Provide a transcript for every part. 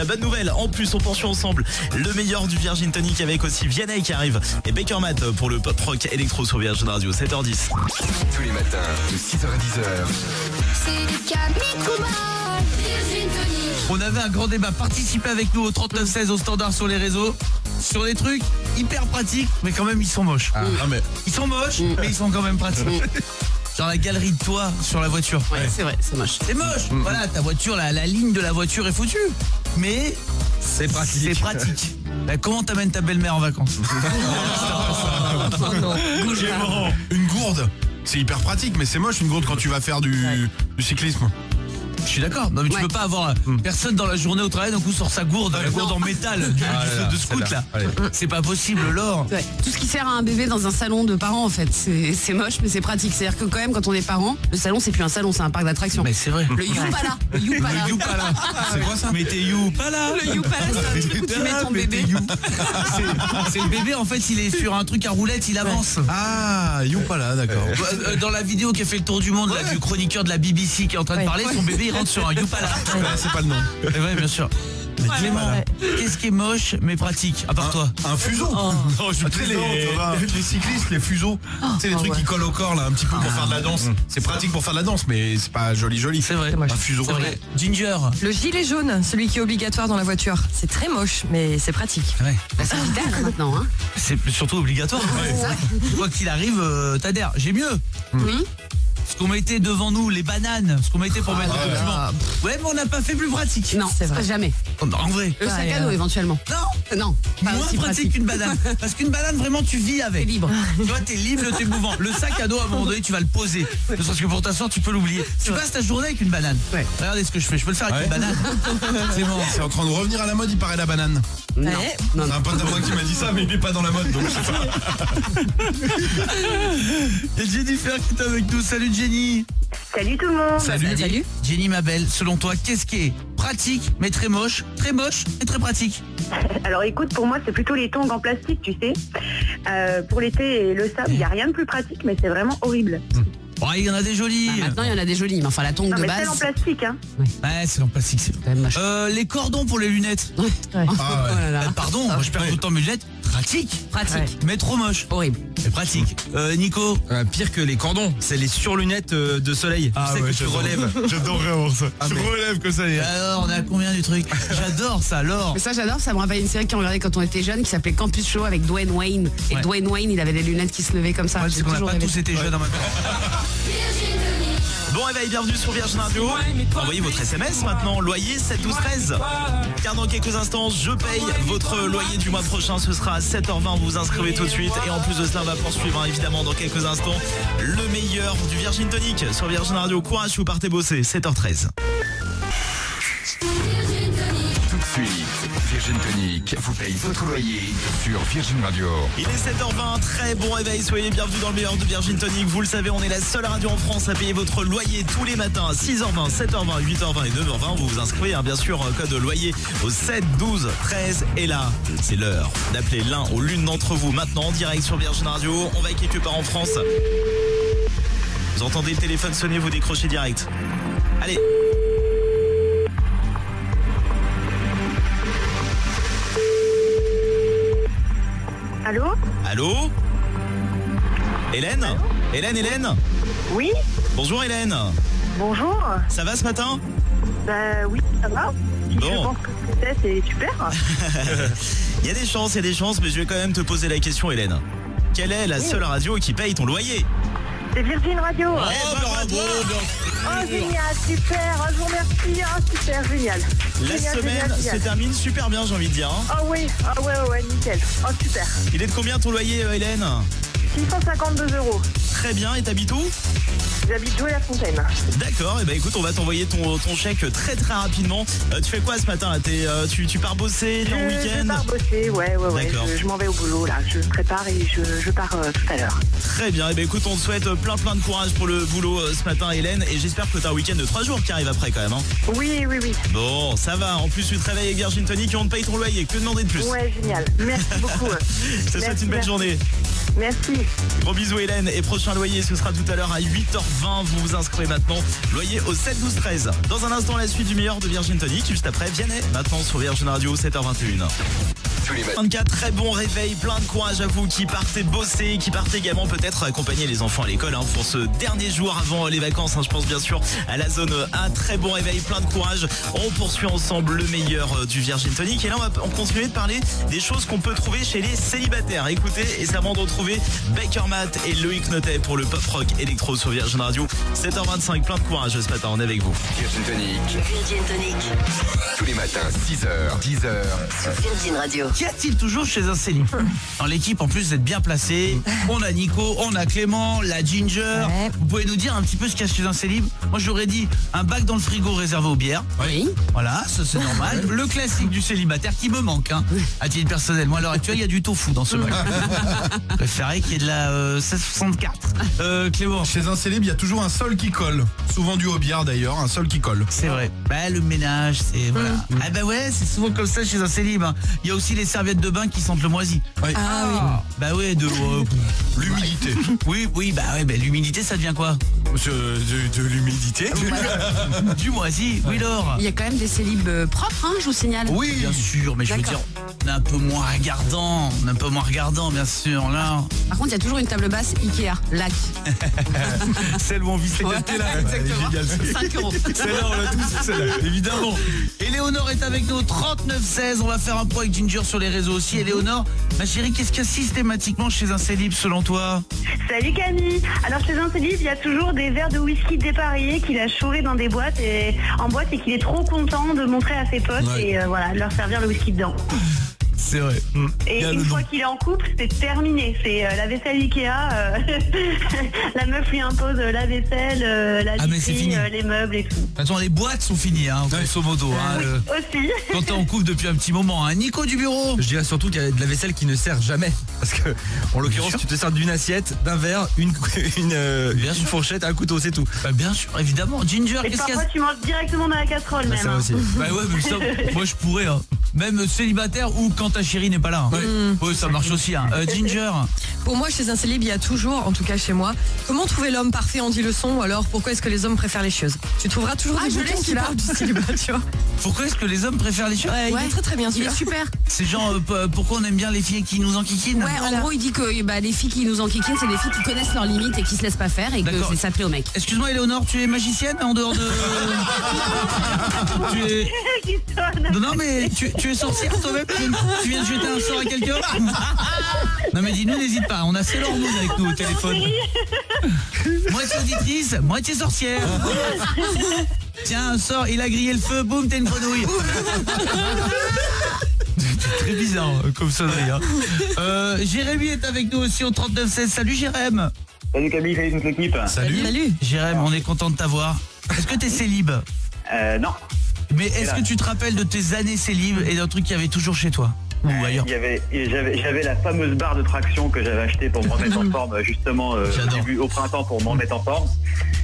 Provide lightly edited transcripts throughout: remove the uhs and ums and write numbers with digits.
bonne nouvelle, en plus on poursuit ensemble le meilleur du Virgin Tonic avec aussi Vianney qui arrive et Baker Matt pour le pop rock électro sur Virgin Radio, 7h10. Tous les matins de 6h à 10h. C'est le Camille Trouba, Virgin Tonic. On avait un grand débat. Participez avec nous au 3916 au standard sur les réseaux. Sur des trucs hyper pratiques, mais quand même ils sont moches. Mais Ils sont moches, mais ils sont quand même pratiques. Genre la galerie de toit sur la voiture. Ouais, c'est vrai, c'est moche. C'est moche. Voilà, ta voiture, la ligne de la voiture est foutue. Mais c'est pratique. c'est pratique. Bah, comment t'amènes ta belle-mère en vacances? Une gourde, c'est hyper pratique, mais c'est moche une gourde quand tu vas faire du cyclisme. Je suis d'accord. Non mais tu peux pas avoir personne dans la journée au travail d'un coup sur sa gourde, la gourde en métal de scout là. C'est pas possible, Laure. Ouais. Tout ce qui sert à un bébé dans un salon de parents en fait, c'est moche mais c'est pratique. C'est-à-dire que quand même quand on est parent, le salon c'est plus un salon, c'est un parc d'attractions. Mais c'est vrai. Le Youpala, le Youpala. Le Youpala. C'est quoi ça? Mais t'es Youpala. Le Youpala, c'est un truc où tu mets ton bébé. C'est le bébé en fait, il est sur un truc à roulette, il avance. Ah, Youpala, d'accord. Dans la vidéo qui a fait le tour du monde là, du chroniqueur de la BBC qui est en train de parler, son bébé il rentre sur un Youpala. C'est pas le nom. Ouais, bien sûr. Clément, qu'est-ce qui est moche mais pratique à part toi? Un fuseau. Je Tu sais, les cyclistes, les fuseaux, c'est les trucs qui collent au corps là un petit peu pour faire de la danse. C'est pratique pour faire de la danse, mais c'est pas joli. C'est vrai. Un fuseau. C'est vrai. Ginger. Le gilet jaune, celui qui est obligatoire dans la voiture. C'est très moche, mais c'est pratique. Ouais. C'est vital maintenant. Hein. C'est surtout obligatoire. Quoi qu'il arrive, t'adhères. J'ai mieux. Oui. Ce qu'on mettait devant nous, les bananes, ce qu'on mettait pour mettre le document. Ouais, mais on n'a pas fait plus pratique. Non, C'est vrai. jamais. En vrai. Le sac à dos éventuellement. Non, pas Moins aussi pratique qu'une banane. Parce qu'une banane, vraiment, tu vis avec. T'es libre. Tu vois, t'es libre, t'es mouvant. Le sac à dos, à un moment donné, tu vas le poser. Parce que pour t'asseoir, tu peux l'oublier. Tu passes ta journée avec une banane. Ouais. Regardez ce que je fais. Je peux le faire avec Ouais. une banane. C'est bon. C'est en train de revenir à la mode, il paraît, la banane. Non. Ouais. Non, C'est un pote à moi qui m'a dit ça, mais il est pas dans la mode, donc je sais pas. Il y a Jennifer qui est avec nous. Salut Jenny. Salut tout le monde. Salut. Jenny, ma belle, selon toi, qu'est-ce qui est pratique mais très moche et très pratique? Alors écoute, pour moi c'est plutôt les tongs en plastique, tu sais. Pour l'été et le sable, il n'y a rien de plus pratique, mais c'est vraiment horrible. Ouais, il y en a des jolies. Maintenant il y en a des jolies, mais enfin la tongue Non de mais base. celle en plastique, hein. Ouais, c'est en plastique, c'est quand même moche. les cordons pour les lunettes. Ouais. Ah Oh là là. Pardon, moi je perds tout le temps mes lunettes. Pratique. Pratique. Mais trop moche. Horrible. Mais pratique. Nico. Pire que les cordons, c'est les surlunettes de soleil. Tu sais que tu relèves. J'adorerais avoir ça. Tu relèves que ça y est. Alors, on est à combien du truc? J'adore ça, Laure. Mais ça j'adore, ça me rappelle une série qu'on regardait quand on était jeune qui s'appelait Campus Show avec Dwayne Wayne. Et Ouais. Dwayne Wayne, il avait des lunettes qui se levaient comme ça. Ouais, J'ai c'est qu'on n'a toujours pas rêvé. tous été jeunes en même temps. Bon réveil, bienvenue sur Virgin Radio. Envoyez votre SMS maintenant, loyer 7 12 13. Car dans quelques instants, je paye votre loyer du mois prochain. Ce sera à 7h20, vous vous inscrivez tout de suite. Et en plus de cela, on va poursuivre évidemment dans quelques instants le meilleur du Virgin Tonic sur Virgin Radio. Courage si vous partez bosser, 7h13. Tout de suite, Virgin Tonic vous paye votre loyer sur Virgin Radio. Il est 7h20, très bon réveil, soyez bienvenus dans le meilleur de Virgin Tonic. Vous le savez, on est la seule radio en France à payer votre loyer tous les matins à 6h20, 7h20, 8h20 et 9h20. Vous vous inscrivez, bien sûr, code loyer au 7 12 13. Et là, c'est l'heure d'appeler l'un ou l'une d'entre vous maintenant en direct sur Virgin Radio. On va être quelque part en France. Vous entendez le téléphone sonner, vous décrochez direct. Allez. Allô? Allô? Hélène? Hélène? Oui? Bonjour Hélène. Bonjour. Ça va ce matin? Bah oui, ça va. Si Bon. je pense que c'est super. Il y a des chances, mais je vais quand même te poser la question Hélène. Quelle est la seule radio qui paye ton loyer? C'est Virgin Radio. Bravo. Oh génial, super. Oh, je vous remercie. Oh, super, génial. La Génial, semaine génial, se génial. termine super bien, j'ai envie de dire. Ah oui, ouais, nickel. Oh super. Il est de combien ton loyer Hélène? 652 €. Très bien, et t'habites où? J'habite Joué-la-Fontaine. D'accord, et écoute, on va t'envoyer ton chèque très rapidement. Tu fais quoi ce matin là? Tu pars bosser, t'es en Je week-end? pars bosser, ouais. D'accord. Je m'en vais au boulot là. Je me prépare et je pars tout à l'heure. Très bien, et écoute, on te souhaite plein de courage pour le boulot ce matin Hélène, et j'espère que t'as un week-end de 3 jours qui arrive après quand même. Hein. Oui. Bon, ça va, en plus tu te réveilles avec Virgin Tonic et on te paye ton loyer, que demander de plus? Ouais, génial. Merci beaucoup. Je te souhaite une belle journée. Merci. Gros bisous Hélène et prochain loyer ce sera tout à l'heure à 8h20. Vous vous inscrivez maintenant. Loyer au 7 12 13. Dans un instant la suite du meilleur de Virgin Tonic. Juste après Vianney. Maintenant sur Virgin Radio 7h21. Tous les matins. 24, très bon réveil, plein de courage à vous qui partez bosser, qui partez également peut-être accompagner les enfants à l'école pour ce dernier jour avant les vacances. Je pense bien sûr à la zone A. Très bon réveil, plein de courage. On poursuit ensemble le meilleur du Virgin Tonic. Et là on continue de parler des choses qu'on peut trouver chez les célibataires. Écoutez, et c'est avant de retrouver Baker Matt et Loïc Notet pour le pop rock électro sur Virgin Radio. 7h25, plein de courage ce matin, on est avec vous. Virgin Tonic. Virgin Tonic. Tous les matins, 6h, 10h. Virgin Radio. Qu'y a-t-il toujours chez un célib? Dans l'équipe, en plus, vous êtes bien placés. On a Nico, on a Clément, la Ginger. Ouais. Vous pouvez nous dire un petit peu ce qu'il y a chez un célib? Moi, j'aurais dit un bac dans le frigo réservé aux bières. Oui. Voilà, ça c'est normal. Le classique du célibataire qui me manque, à titre personnel. Moi, à l'heure actuelle, il y a du tofu dans ce bac. Je préférais qu'il y ait de la 1664. Clément. Chez un célib, il y a toujours un sol qui colle. Souvent dû au billard d'ailleurs, un sol qui colle. C'est vrai. Bah, le ménage, c'est voilà. Ah bah ouais, c'est souvent comme ça chez un célib. Il y a aussi les serviettes de bain qui sentent le moisi. Ouais. Ah oui. Bah ouais, L'humidité. oui, bah ouais, bah l'humidité ça devient quoi? De l'humidité. Du moisi, oui Laure. Il y a quand même des célibes propres, je vous signale. Oui, bien sûr, mais je veux dire, on est un peu moins regardant, bien sûr, là. Par contre, il y a toujours une table basse Ikea, lac. Celle où on vise les qualités là. Exactement. génial, 5 euros. Celle-là, on l'a tous, celle-là, évidemment. Éléonore est avec nous, 3916. On va faire un point avec Ginger sur les réseaux aussi. Éléonore, ma chérie, qu'est-ce qu'il y a systématiquement chez un célib selon toi? Salut Camille. Alors chez un célib, il y a toujours des verres de whisky dépareillés qu'il a chaurés dans des boîtes et qu'il est trop content de montrer à ses potes et de leur servir le whisky dedans. C'est vrai. Et une fois qu'il est en couple, c'est terminé. C'est la vaisselle Ikea. La meuf lui impose la vaisselle, la mais c'est literie, fini. les meubles et tout. Attends, les boîtes sont finies, grosso modo. Aussi. Quand t'es en couple depuis un petit moment. Nico du bureau. Je dirais surtout qu'il y a de la vaisselle qui ne sert jamais. Parce que, en l'occurrence, tu te sers d'une assiette, d'un verre, une fourchette, un couteau, c'est tout. Bah, bien sûr, évidemment. Ginger, Et qu'est-ce qu'il y parfois a? tu manges directement dans la casserole même. Ça aussi. Bah ouais, mais ça, moi je pourrais. Même célibataire ou quand ta chérie n'est pas là. Ouais, ça marche aussi. Ginger. Pour moi, chez un célib, il y a toujours, en tout cas chez moi, comment trouver l'homme parfait en dit leçon, ou alors pourquoi est-ce que les hommes préfèrent les choses? Tu trouveras toujours des bouquins qui parlent du célibat, tu vois. Pourquoi est-ce que les hommes préfèrent les choses? Il est très très bien Il est sûr. super. C'est genre pourquoi on aime bien les filles qui nous enquiquinent? Ouais, en gros, il dit que les filles qui nous enquiquinent, c'est des filles qui connaissent leurs limites et qui se laissent pas faire et que D'accord. c'est ça plaît aux mecs. Excuse-moi Éléonore, tu es magicienne en dehors de... tu es... Non mais tu es sorcière toi-même? Tu viens de jeter un sort à quelqu'un? Non mais dis-nous, n'hésite pas, on a Sailor Moon avec nous au téléphone. Moitié auditrice, moitié sorcière. Tiens, un sort, il a grillé le feu, boum, t'es une grenouille. C'est très bizarre comme sonnerie. Jérémy est avec nous aussi au 3916. Salut Jérém. Salut Camille, salut toute l'équipe. Salut. Jérém, on est content de t'avoir. Est-ce que t'es célib? Non. Mais est-ce que tu te rappelles de tes années célib et d'un truc qu'il y avait toujours chez toi? Ou ailleurs? J'avais la fameuse barre de traction que j'avais achetée pour me remettre en forme justement au printemps pour me remettre en forme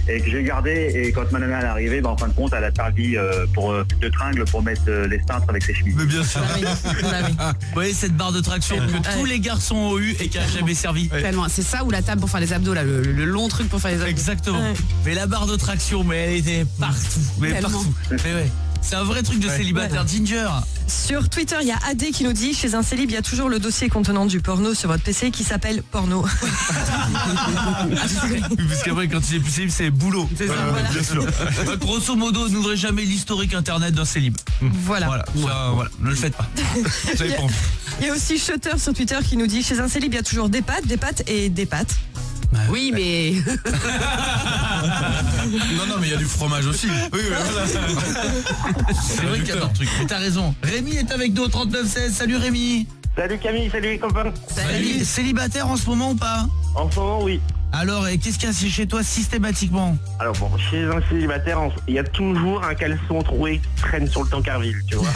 et que j'ai gardé, et quand ma nana est arrivée, en fin de compte elle a servi de tringle pour mettre les cintres avec ses chemises. Mais bien sûr. Vous voyez cette barre de traction que tous les garçons ont eu et qui a jamais servi. Tellement. C'est ça ou la table pour faire les abdos, là, le long truc pour faire les abdos. Exactement. Ouais. Mais la barre de traction, mais elle était partout. Mais Tellement. partout. Mais ouais. C'est un vrai truc de célibataire. Ginger. Sur Twitter, il y a AD qui nous dit, chez un célib, il y a toujours le dossier contenant du porno sur votre PC qui s'appelle porno. Parce qu'après, quand il est plus célib, c'est boulot. C'est ça, voilà. Bien sûr. Grosso modo, n'ouvrez jamais l'historique internet d'un célib. Voilà. Voilà, ne le faites pas. Vous avez pas envie. Il y a aussi Shutter sur Twitter qui nous dit, chez un célib, il y a toujours des pâtes et des pâtes. Oui, mais... Non, mais il y a du fromage aussi. Oui, c'est vrai qu'il y a d'autres trucs. Mais t'as raison. Rémi est avec nous au 3916. Salut Rémi. Salut Camille, salut les copains. Salut. Célibataire en ce moment ou pas? En ce moment, oui. Alors, et qu'est-ce qu'il y a chez toi systématiquement? Alors bon, chez un célibataire, il y a toujours un caleçon troué qui traîne sur le tankerville, tu vois.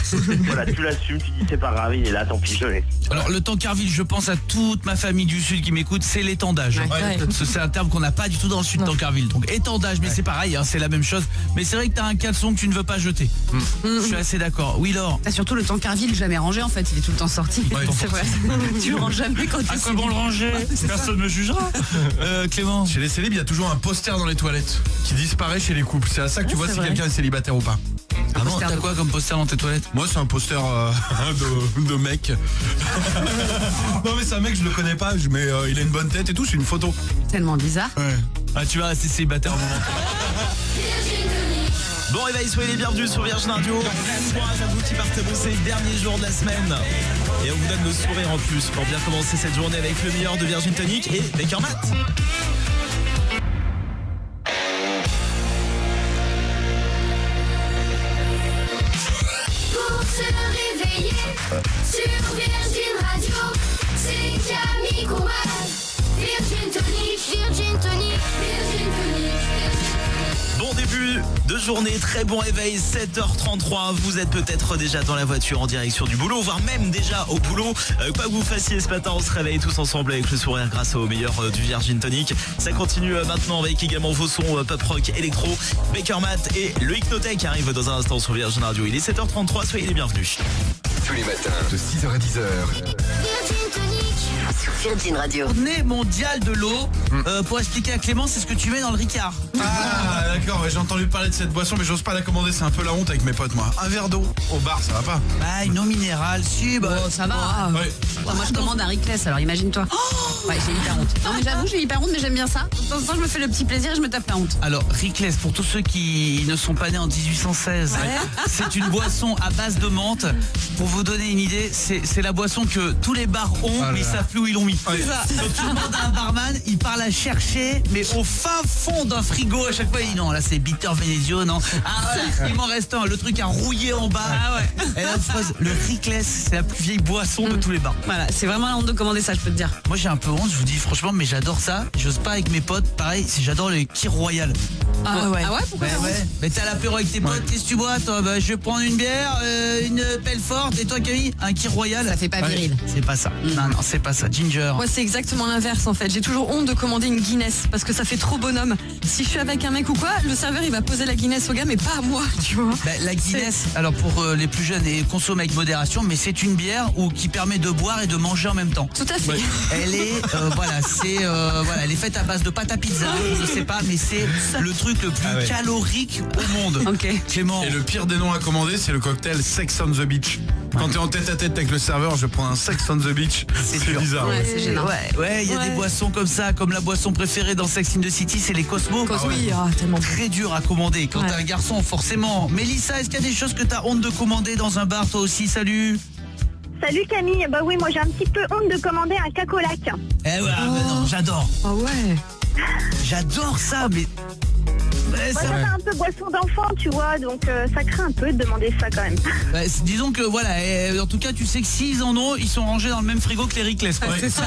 Voilà, tu l'assumes, tu dis c'est pas grave, il est là, tant pis, je l'ai. Alors le tankerville, je pense à toute ma famille du sud qui m'écoute, c'est l'étendage. Ouais. C'est un terme qu'on n'a pas du tout dans le sud, tankerville. Donc étendage, mais c'est pareil, hein, c'est la même chose. Mais c'est vrai que t'as un caleçon que tu ne veux pas jeter. Je suis assez d'accord. Oui, Laure. T'as surtout le tankerville jamais rangé en fait, il est tout le temps sorti. Ouais, c'est vrai. Tu le ranges jamais quand tu À quoi bon le ranger? Personne me jugera. Clément. Chez les célèbres, il y a toujours un poster dans les toilettes qui disparaît chez les couples. C'est à ça que tu vois si quelqu'un est célibataire ou pas. Ah bon, t'as quoi comme poster dans tes toilettes? Moi, c'est un poster de mec. Non, mais c'est un mec, je le connais pas, mais il a une bonne tête et tout, c'est une photo. Tellement bizarre. Ouais. Ah, tu vas rester célibataire un moment. Bon, et soyez les bienvenus sur Virgin Radio. Courage à vous qui partez bosser le dernier jour de la semaine. Et on vous donne le sourire en plus pour bien commencer cette journée avec le meilleur de Virgin Tonic et Baker Matt. Pour se réveiller sur Virgin Radio, c'est Camille Combal. Virgin Tonic, Virgin Tonic, Virgin Tonic. Bon début de journée, très bon réveil, 7h33. Vous êtes peut-être déjà dans la voiture en direction du boulot, voire même déjà au boulot. Quoi que vous fassiez ce matin, on se réveille tous ensemble avec le sourire grâce au meilleur du Virgin Tonic. Ça continue maintenant avec également vos sons pop rock électro. Baker Matt et le Hypnotech arrivent dans un instant sur Virgin Radio. Il est 7h33, soyez les bienvenus. Tous les matins de 6h à 10h. Virgin Tonic sur Virgin Radio. Journée mondiale de l'eau. Pour expliquer à Clément, c'est ce que tu mets dans le Ricard. Ah, d'accord, ouais, j'ai entendu parler de cette boisson, mais j'ose pas la commander, c'est un peu la honte avec mes potes, moi. Un verre d'eau au bar, ça va pas? Ah, une eau minérale, si, bah. Oh, ça va. Ouais. Attends, moi je commande un Rickless, alors imagine-toi. Ouais, j'ai hyper honte. Non mais j'avoue, j'ai hyper honte, mais j'aime bien ça. De temps en temps, je me fais le petit plaisir et je me tape la honte. Alors, Rickless, pour tous ceux qui ne sont pas nés en 1816, c'est une boisson à base de menthe. Pour vous donner une idée, c'est la boisson que tous les bars ont, mais ils savent plus où ils l'ont mis. Ouais. Donc tu demandes à un barman, il part la chercher, mais au fin fond d'un frigo, à chaque fois il dit non, là c'est bitter Venezio, non. Ah ouais, il m'en reste un, le truc à rouiller en bas. Ah ouais. Et la phrase, le Rickless, c'est la plus vieille boisson de tous les bars. Voilà, c'est vraiment la honte de commander ça, je peux te dire. Moi j'ai un peu honte, je vous dis franchement, mais j'adore ça. J'ose pas avec mes potes, pareil, j'adore le Kir Royal. Ah ouais. Ah ouais, pourquoi Ouais. Mais t'as l'apéro avec tes potes, qu'est-ce que tu bois toi? Bah je vais prendre une bière, une pelle forte, et toi Camille, un Kir Royal. Ça fait pas viril. C'est pas ça. Non, c'est pas ça. Ginger. Moi, c'est exactement l'inverse en fait. J'ai toujours honte de commander une Guinness parce que ça fait trop bonhomme. Si je suis avec un mec ou quoi, le serveur il va poser la Guinness au gars, mais pas à moi, tu vois. Bah, la Guinness, alors pour les plus jeunes, et consomme avec modération, mais c'est une bière qui permet de boire et de manger en même temps. Tout à fait. Ouais. Elle est, elle est faite à base de pâte à pizza. Je sais pas, mais c'est le truc le plus calorique au monde. Ok. Clément. Et le pire des noms à commander, c'est le cocktail Sex on the Beach. Quand t'es en tête à tête avec le serveur, je prends un Sex on the Beach. C'est dur. bizarre. Ouais, c'est gênant. Ouais, il y a des boissons comme ça, comme la boisson préférée dans Sex in the City, c'est les Cosmo. Oui, tellement. Très dur à commander quand t'es un garçon, forcément. Mélissa, est-ce qu'il y a des choses que t'as honte de commander dans un bar, toi aussi? Salut. Salut Camille, bah oui, moi j'ai un petit peu honte de commander un cacolac. Eh ouais, non, j'adore. Ah ouais. J'adore ça, mais... Ouais, Moi, ça- ça fait un peu boisson d'enfant, tu vois, donc ça craint un peu de demander ça quand même. Bah, disons que voilà, en tout cas tu sais que s'ils en ont, ils sont rangés dans le même frigo que les Rickless, quoi. C'est ça.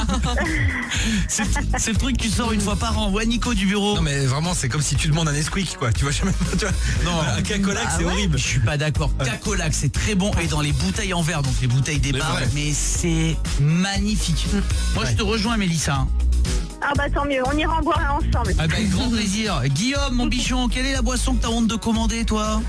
C'est le truc que tu sors une fois par an. Ouais, Nico du bureau. Non mais vraiment c'est comme si tu demandes un Nesquik quoi, tu vois jamais. Tu vois, non, un cacolac c'est horrible. Je suis pas d'accord. Cacolac c'est très bon et dans les bouteilles en verre, donc les bouteilles des bars, vrais. mais c'est magnifique. Moi je te rejoins Mélissa. Hein. Ah bah tant mieux, on ira en boire ensemble. Ah bah, avec grand plaisir. Guillaume, mon bichon, quelle est la boisson que t'as honte de commander, toi?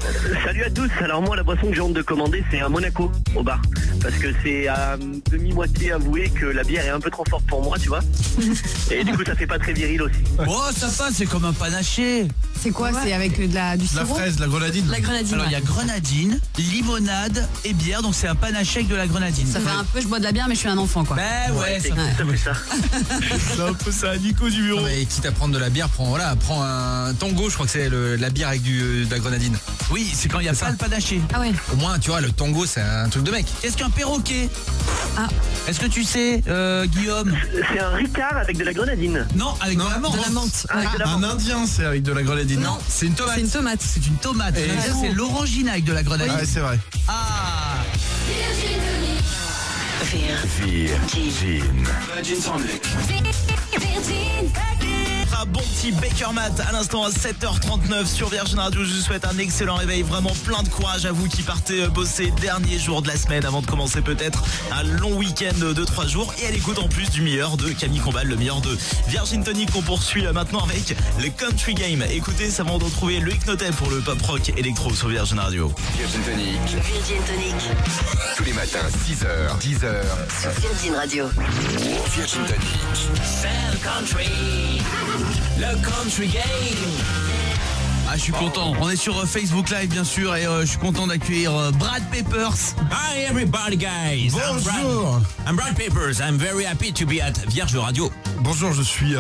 Salut à tous, alors moi la boisson que j'ai honte de commander c'est un Monaco au bar. Parce que c'est à demi-moitié avoué que la bière est un peu trop forte pour moi, tu vois. Et du coup ça fait pas très viril aussi. Oh, ça passe, c'est comme un panaché. C'est quoi? C'est avec du La sirop? fraise, la grenadine. La grenadine. Alors, il y a grenadine, limonade et bière, donc c'est un panaché avec de la grenadine. Ça fait un peu, je bois de la bière, mais je suis un enfant, quoi. Bah ouais, C'est ça ça fait ça. C'est un peu ça, Nico du bureau. Non, mais quitte à prendre de la bière, prends un tango, je crois que c'est la bière avec de la grenadine. Oui, c'est quand il y a pas le panaché. Ah ouais. Au moins, tu vois, le tango c'est un truc de mec. Qu'est-ce qu'un perroquet? Ah. Est-ce que tu sais, Guillaume? C'est un Ricard avec de la grenadine. Non, avec de la menthe. De la menthe. Avec de la Un menthe. indien, c'est avec de la grenadine. Non, c'est une tomate. C'est une tomate. C'est une tomate. Et- Ça, c'est l'orangina avec de la grenadine. Ouais, c'est vrai. Ah. Virgin. Virgin. fera bon petit Baker Matt à l'instant à 7h39 sur Virgin Radio. Je vous souhaite un excellent réveil, vraiment plein de courage à vous qui partez bosser dernier jour de la semaine avant de commencer peut-être un long week-end de 3 jours. Et à l'écoute en plus du meilleur de Camille Combal, le meilleur de Virgin Tonic qu'on poursuit maintenant avec le Country Game. Écoutez, ça va en retrouver le Hypnothèque pour le pop rock électro sur Virgin Radio. Virgin Tonic. Virgin Tonic. Tous les matins, 6h, 10h. Sur Virgin Radio. Virgin Tonic. C'est le country. Le Country Game. Ah, je suis content. On est sur Facebook Live, bien sûr, et je suis content d'accueillir Brad Peppers. Hi everybody, guys. Bonjour. I'm Brad Peppers. I'm very happy to be at Vierge Radio. Bonjour, je suis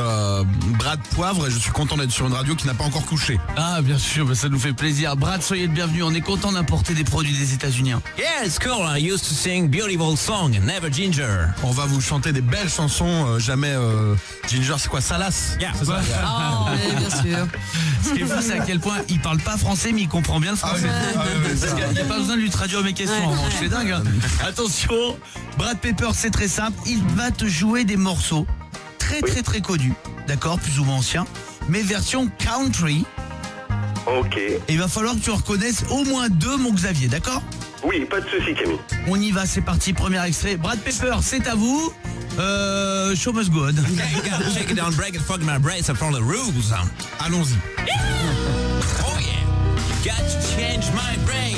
Brad Poivre et je suis content d'être sur une radio qui n'a pas encore couché. Ah, bien sûr, bah, ça nous fait plaisir. Brad, soyez le bienvenu. On est content d'importer des produits des États-Unis. Yeah, it's cool. I used to sing beautiful song, Never Ginger. On va vous chanter des belles chansons, jamais Ginger, c'est quoi, Salas? Yeah. C'est ça? Oh, oui, bien sûr. Ce qui est fou, c'est à quel point il parle pas français, mais il comprend bien le français. Parce qu'il n'y a pas besoin de lui traduire mes questions. En revanche, c'est dingue. Hein. Attention, Brad Peppers, c'est très simple. Il va te jouer des morceaux très connus, d'accord, plus ou moins anciens, mais version country. Ok. Et il va falloir que tu reconnaisses au moins 2, mon Xavier, d'accord? Oui, pas de souci, Camille. On y va, c'est parti, premier extrait. Brad Peppers, c'est à vous. Show must go on. Okay, you gotta shake it down, break it, fuck my brains from the rules. Allons-y. Oh yeah. Got to change my brain.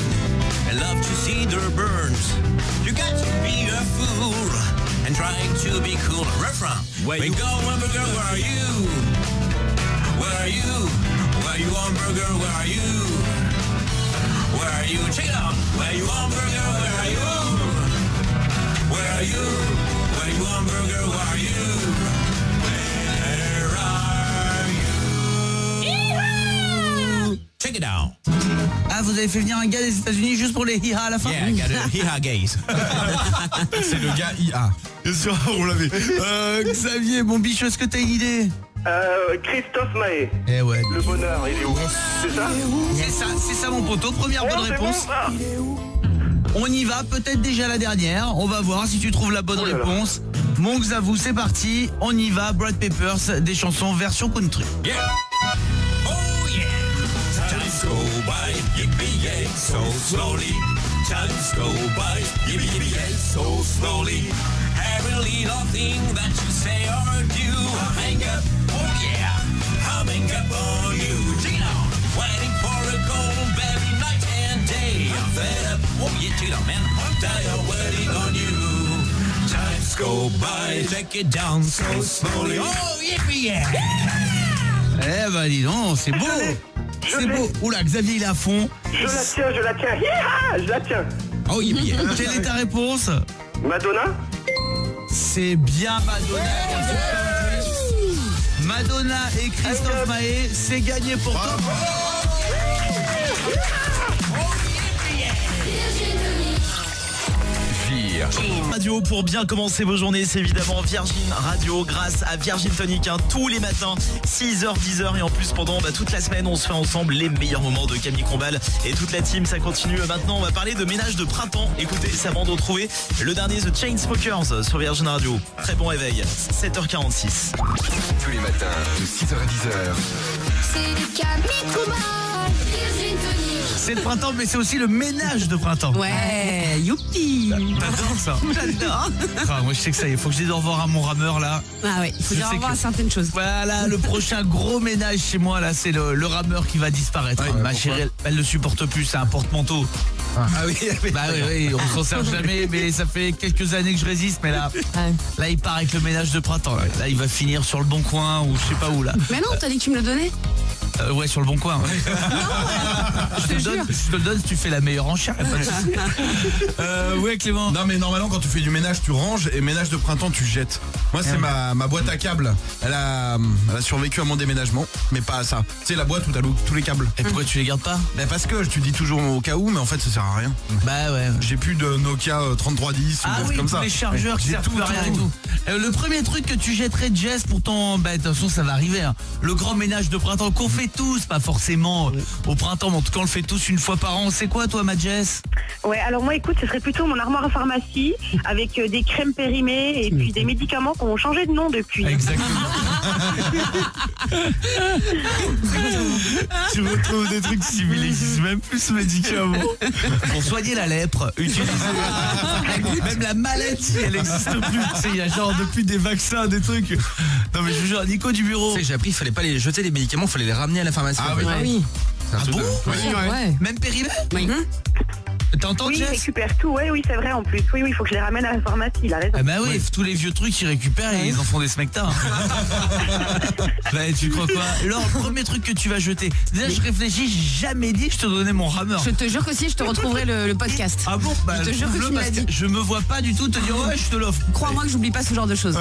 I love to see the burns. You got to be a fool and trying to be cool. Refrain. Where you go, hamburger? Where are you? Where are you? Where you, hamburger? Where are you? Where are you? Check it out. Where you, hamburger? Where are you? Where are you? Where you, hamburger? Where are you? Where are you? Check it out. Ah, vous avez fait venir un gars des États-Unis juste pour les hi-ha à la fin? Yeah, I got a hi-ha gaze. C'est le gars IA. Bien sûr, on l'avait. Xavier, mon bichot, est-ce que t'as une idée? Christophe Maé. Eh ouais. Le bonheur, il est où? C'est ça? C'est ça mon poteau, première bonne c'est réponse. bon, ça. On y va, peut-être déjà la dernière. On va voir si tu trouves la bonne réponse. Mon Xavou, c'est parti. On y va, Brad Peppers, des chansons version country. Yeah. Oh yeah. Times go by, yippee so slowly. Times go by, yippee so slowly. Every little thing that you say or do, hang up. Oh yeah, hang up on you. Check it out. Waiting for a call, baby, night and day. I'm fed up. Oh yeah, check it out, man. I'm tired waiting on you. Times go by, take it down so slowly. Oh yippee yeah. Eh ben dis donc, c'est beau. C'est beau. Oula, Xavier il est à fond. Je la tiens. Yeah, je la tiens. Oh yippee. Quelle est ta réponse? Madonna? C'est bien Madonna. Madonna et Christophe Maé, c'est gagné pour toi. Radio pour bien commencer vos journées, c'est évidemment Virgin Radio grâce à Virgin Tonic tous les matins 6h 10h et en plus pendant toute la semaine on se fait ensemble les meilleurs moments de Camille Combal et toute la team. Ça continue maintenant, on va parler de ménage de printemps. Écoutez, c'est avant de retrouver le dernier The Chainsmokers sur Virgin Radio. Très bon réveil, 7h46. Tous les matins de 6h à 10h. C'est le Camille Combal. Virgin Tonic. C'est le printemps mais c'est aussi le ménage de printemps. Ouais, youpi. T'adores ça? J'adore. Ah, moi je sais que ça y est, faut que je dise au revoir à mon rameur là. Ah ouais, il faut dire au revoir à certaines choses. Voilà, le prochain gros ménage chez moi là, c'est le rameur qui va disparaître. Ouais, ma chérie, elle ne supporte plus, c'est un porte-manteau. Ah oui, Bah oui, on s'en sert jamais, mais ça fait quelques années que je résiste, mais là il part avec le ménage de printemps. Là, il va finir sur le Bon Coin ou je sais pas où là. Mais non, t'as dit que tu me le donnais. Ouais, sur le Bon Coin. Ouais. Je te le donne si tu fais la meilleure enchère. Ouais, Clément. Non mais normalement quand tu fais du ménage tu ranges et ménage de printemps tu jettes. Moi c'est ma boîte à câbles. Elle a survécu à mon déménagement, mais pas à ça. Tu sais la boîte où t'as tous les câbles. Et pourquoi tu les gardes pas? Bah parce que tu dis toujours au cas où, mais en fait ça sert à rien. Bah ouais. J'ai plus de Nokia 3310 ou des comme ça. Les chargeurs qui servent plus à rien et tout. Le premier truc que tu jetterais, Jess, pour ton... Bah attention, ça va arriver. Hein. Le grand ménage de printemps qu'on fait tous, pas forcément au printemps, mais en tout cas on le fait tous une fois par an. C'est quoi toi, ma Jess? Ouais, alors moi écoute, ce serait plutôt mon armoire à pharmacie avec des crèmes périmées et puis des médicaments qui ont changé de nom depuis. Exactement. Tu retrouves des trucs civils, il n'existe même plus ce médicament. Pour soigner la lèpre, utilisez même la maladie, elle n'existe plus. Tu sais, il y a genre depuis des vaccins, des trucs. Non mais je vous jure, Nico du bureau. Tu sais, j'ai appris, il fallait pas les jeter les médicaments, il fallait les ramener à la pharmacie. Ah oui. C'est un Ah truc bon de- Ouais. Même périmé? Oui. T'entends, Oui, il Jess? récupère tout. Oui, c'est vrai en plus. Oui, il faut que je les ramène à la pharmacie, il a raison. Ah bah oui, tous les vieux trucs qu'ils récupèrent et ils en font des smectas. Bah tu crois quoi? Alors, le premier truc que tu vas jeter. Déjà je réfléchis, j'ai jamais dit que je te donnais mon rameur. Je te jure que si, je te retrouverai le podcast. Ah bon? Bah, je te jure que tu me parce l'as dit. Je me vois pas du tout te dire ouais je te l'offre. Crois-moi que j'oublie pas ce genre de choses.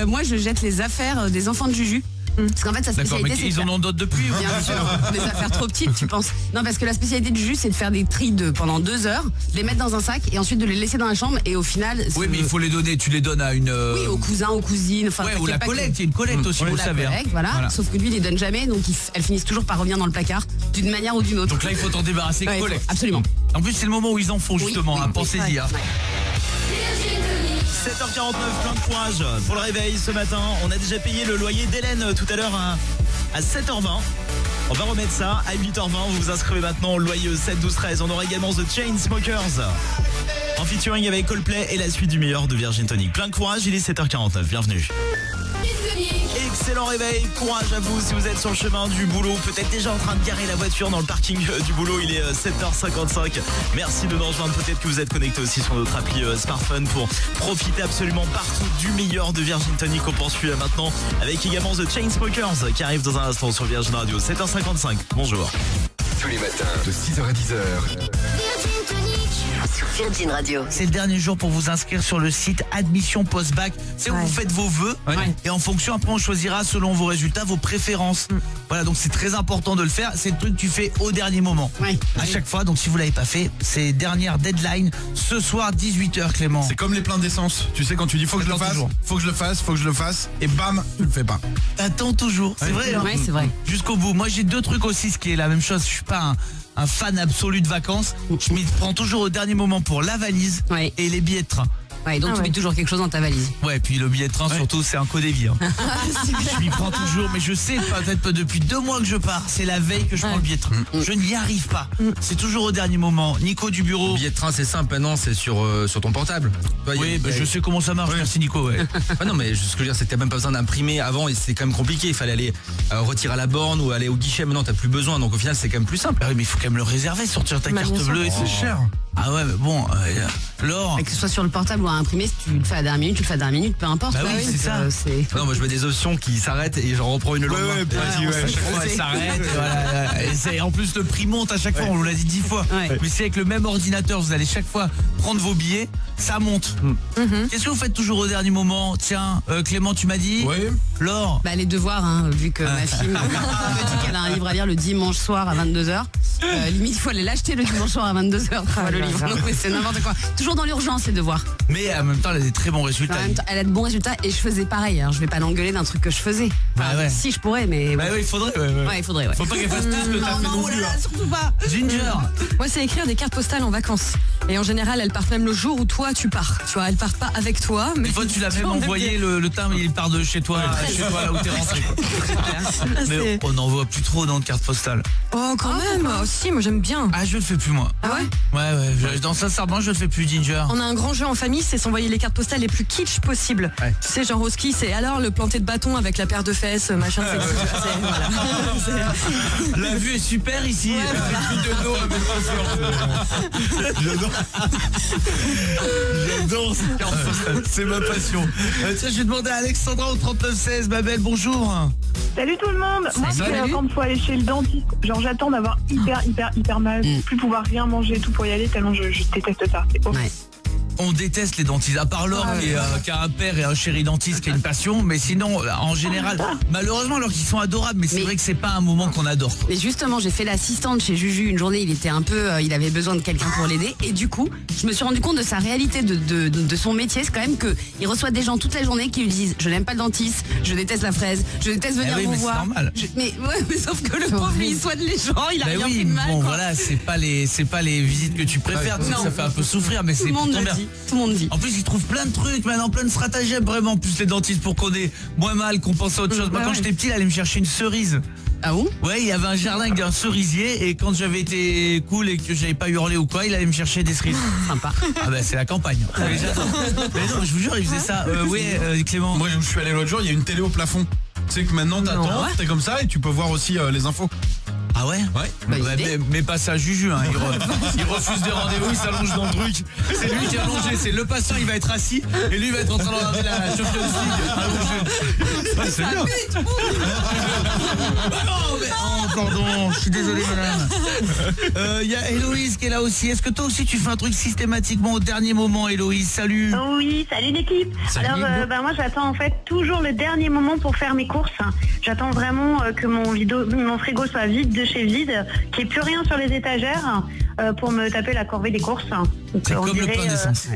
Moi, je jette les affaires des enfants de Juju. Parce qu'en fait, sa D'accord, mais spécialité, c'est de ils en faire- ont d'autres depuis. Bien sûr, des affaires trop petites, tu penses? Non, parce que la spécialité de Juju, c'est de faire des tris pendant 2 heures, de les mettre dans un sac et ensuite de les laisser dans la chambre. Et au final, Oui mais il faut les donner, tu les donnes à une... oui, aux cousins, aux cousines. Enfin, Ouais, ou t'inquiète la pas que- collecte, il y a une collecte aussi, vous Ou le la savez. hein. collecte, voilà. Sauf que lui, il les donne jamais, donc elles finissent toujours par revenir dans le placard, d'une manière ou d'une autre. Donc là il faut t'en débarrasser, Ouais, collecte. absolument. En plus c'est le moment où ils en font justement, oui, hein, pensez-y. hein. Ouais. 7h49, plein de courage pour le réveil ce matin. On a déjà payé le loyer d'Hélène tout à l'heure à 7h20. On va remettre ça à 8h20. Vous vous inscrivez maintenant au loyer 7, 12, 13. On aura également The Chainsmokers en featuring avec Coldplay et la suite du meilleur de Virgin Tonic. Plein de courage, il est 7h49. Bienvenue. Excellent réveil, courage à vous si vous êtes sur le chemin du boulot, peut-être déjà en train de garer la voiture dans le parking du boulot, il est 7h55. Merci de nous rejoindre, peut-être que vous êtes connecté aussi sur notre appli smartphone pour profiter absolument partout du meilleur de Virgin Tonic. On poursuit maintenant avec également The Chainsmokers qui arrive dans un instant sur Virgin Radio. 7h55, bonjour. Tous les matins de 6h à 10h. Sur Virgin Radio. C'est le dernier jour pour vous inscrire sur le site Admission Post-Bac. C'est où vous faites vos vœux et en fonction, après on choisira selon vos résultats, vos préférences. Voilà, donc c'est très important de le faire. C'est le truc que tu fais au dernier moment. À chaque fois, donc si vous l'avez pas fait, c'est dernière deadline ce soir 18h Clément. C'est comme les pleins d'essence. Tu sais quand tu dis faut que je le fasse, faut que je le fasse, faut que je le fasse et bam, tu le fais pas. T'attends toujours, c'est vrai. hein. Ouais, c'est vrai. Jusqu'au bout. Moi j'ai deux trucs aussi, ce qui est la même chose. Je suis pas un fan absolu de vacances. Je m'y prends toujours au dernier moment pour la valise et les billets de train. Ouais, donc tu mets toujours quelque chose dans ta valise. Ouais, puis le billet de train surtout, c'est un code de vie. Hein. Je m'y prends toujours, mais je sais peut-être depuis 2 mois que je pars. C'est la veille que je prends le billet de train. Je n'y arrive pas. C'est toujours au dernier moment. Nico du bureau. Le billet de train, c'est simple maintenant, c'est sur ton portable. Oui, je sais comment ça marche. Merci Nico. Ouais. Non, mais ce que je veux dire, c'est que t'as même pas besoin d'imprimer avant et c'est quand même compliqué. Il fallait aller retirer à la borne ou aller au guichet. Maintenant, t'as plus besoin. Donc au final, c'est quand même plus simple. Ah oui, mais il faut quand même le réserver, sortir ta carte bleue et c'est cher. Ah ouais, mais bon, Laure. Et que ce soit sur le portable ou à imprimer, si tu le fais à dernière minute, tu le fais à dernière minute, peu importe. Bah oui, c'est ça. Non, moi je mets des options qui s'arrêtent et j'en reprends une le lendemain. À chaque fois elle s'arrête. Voilà. Et en plus le prix monte à chaque fois, on vous l'a dit 10 fois. Mais c'est avec le même ordinateur, vous allez chaque fois prendre vos billets, ça monte. Qu'est-ce que vous faites toujours au dernier moment? Tiens, Clément, tu m'as dit. Oui. Laure. Bah les devoirs, hein, vu que ma fille me dit qu'elle a un livre à lire le dimanche soir à 22h. Limite, il faut aller l'acheter le dimanche soir à 22h. Le livre. Donc, c'est n'importe quoi. Toujours dans l'urgence, les devoirs. Mais en même temps, elle a des très bons résultats. En même temps, elle a de bons résultats et je faisais pareil. Alors, je vais pas l'engueuler d'un truc que je faisais. Enfin, si je pourrais, mais. Bah oui, il faudrait. Ouais, il faudrait. Faut pas qu'elle fasse tout ce que t'as fait non plus. Surtout pas. Ginger. Moi, c'est écrire des cartes postales en vacances. Et en général, elles partent même le jour où toi, tu pars. Tu vois, elles partent pas avec toi. Mais des fois, tu l'as même envoyé le timbre, il part de chez toi, là où t'es rentré. Mais on n'en voit plus trop dans de cartes postales. Oh, quand même. Si, moi, j'aime bien. Ah, je le fais plus, moi. Ah ouais? Ouais. Dans sincèrement, je le fais plus, Ginger. On a un grand jeu en famille, c'est s'envoyer les cartes postales les plus kitsch possibles. Tu sais, genre au ski, c'est alors le planter de bâton avec la paire de fesses, machin. La vue est super ici. J'adore cette carte postale. C'est ma passion. Tiens, je vais demander à Alexandra au 3916. Ma belle, bonjour. Salut tout le monde. Moi, c'est quand il faut aller chez le dentiste. Genre, j'attends d'avoir hyper mal, plus pouvoir rien manger, tout pour y aller, tellement je déteste ça. C'est horrible. On déteste les dentistes, à part Laure qui a un père et un chéri dentiste qui a une passion, mais sinon, en général, malheureusement, alors qu'ils sont adorables, mais c'est vrai que c'est pas un moment qu'on adore. Mais justement, j'ai fait l'assistante chez Juju une journée, il était un peu, il avait besoin de quelqu'un pour l'aider, et du coup, je me suis rendu compte de sa réalité, de son métier, c'est quand même que il reçoit des gens toute la journée qui lui disent, je n'aime pas le dentiste, je déteste la fraise, je déteste venir vous voir. C'est normal. Mais sauf que le pauvre, lui, il soigne les gens, il a rien fait de mal. Bon, quoi. voilà, c'est pas les visites que tu préfères, tu sais que ça fait un peu souffrir, mais c'est pourtant bien. Tout le monde dit. En plus, ils trouvent plein de trucs maintenant, plein de stratagèmes vraiment. En plus, les dentistes pour qu'on ait moins mal, qu'on pense à autre chose. Moi, quand j'étais petit, il allait me chercher une cerise. Ah bon? Ouais, il y avait un jardin avec un cerisier et quand j'avais été cool et que j'avais pas hurlé ou quoi, il allait me chercher des cerises. Sympa. Ah bah c'est la campagne. Mais non, je vous jure, il faisait ça. Clément. Moi, je suis allé l'autre jour, il y a une télé au plafond. Tu sais que maintenant t'attends, t'es comme ça et tu peux voir aussi les infos. Ah ouais? Ouais. Mais pas ça, Juju. Hein. Il refuse des rendez-vous, il s'allonge dans le truc. C'est lui qui est allongé. C'est le patient, il va être assis et lui il va être en train de regarder la Champions League allongé. Ah, c'est bien. Non, mais pardon, je suis désolé, madame. Il y a Héloïse qui est là aussi. Est-ce que toi aussi tu fais un truc systématiquement au dernier moment, Héloïse? Salut. Oui, salut l'équipe. Salut. Alors, moi j'attends en fait toujours le dernier moment pour faire mes courses. J'attends vraiment que mon frigo soit vide de chez vide, qu'il n'y ait plus rien sur les étagères pour me taper la corvée des courses. C'est comme le plein d'essence.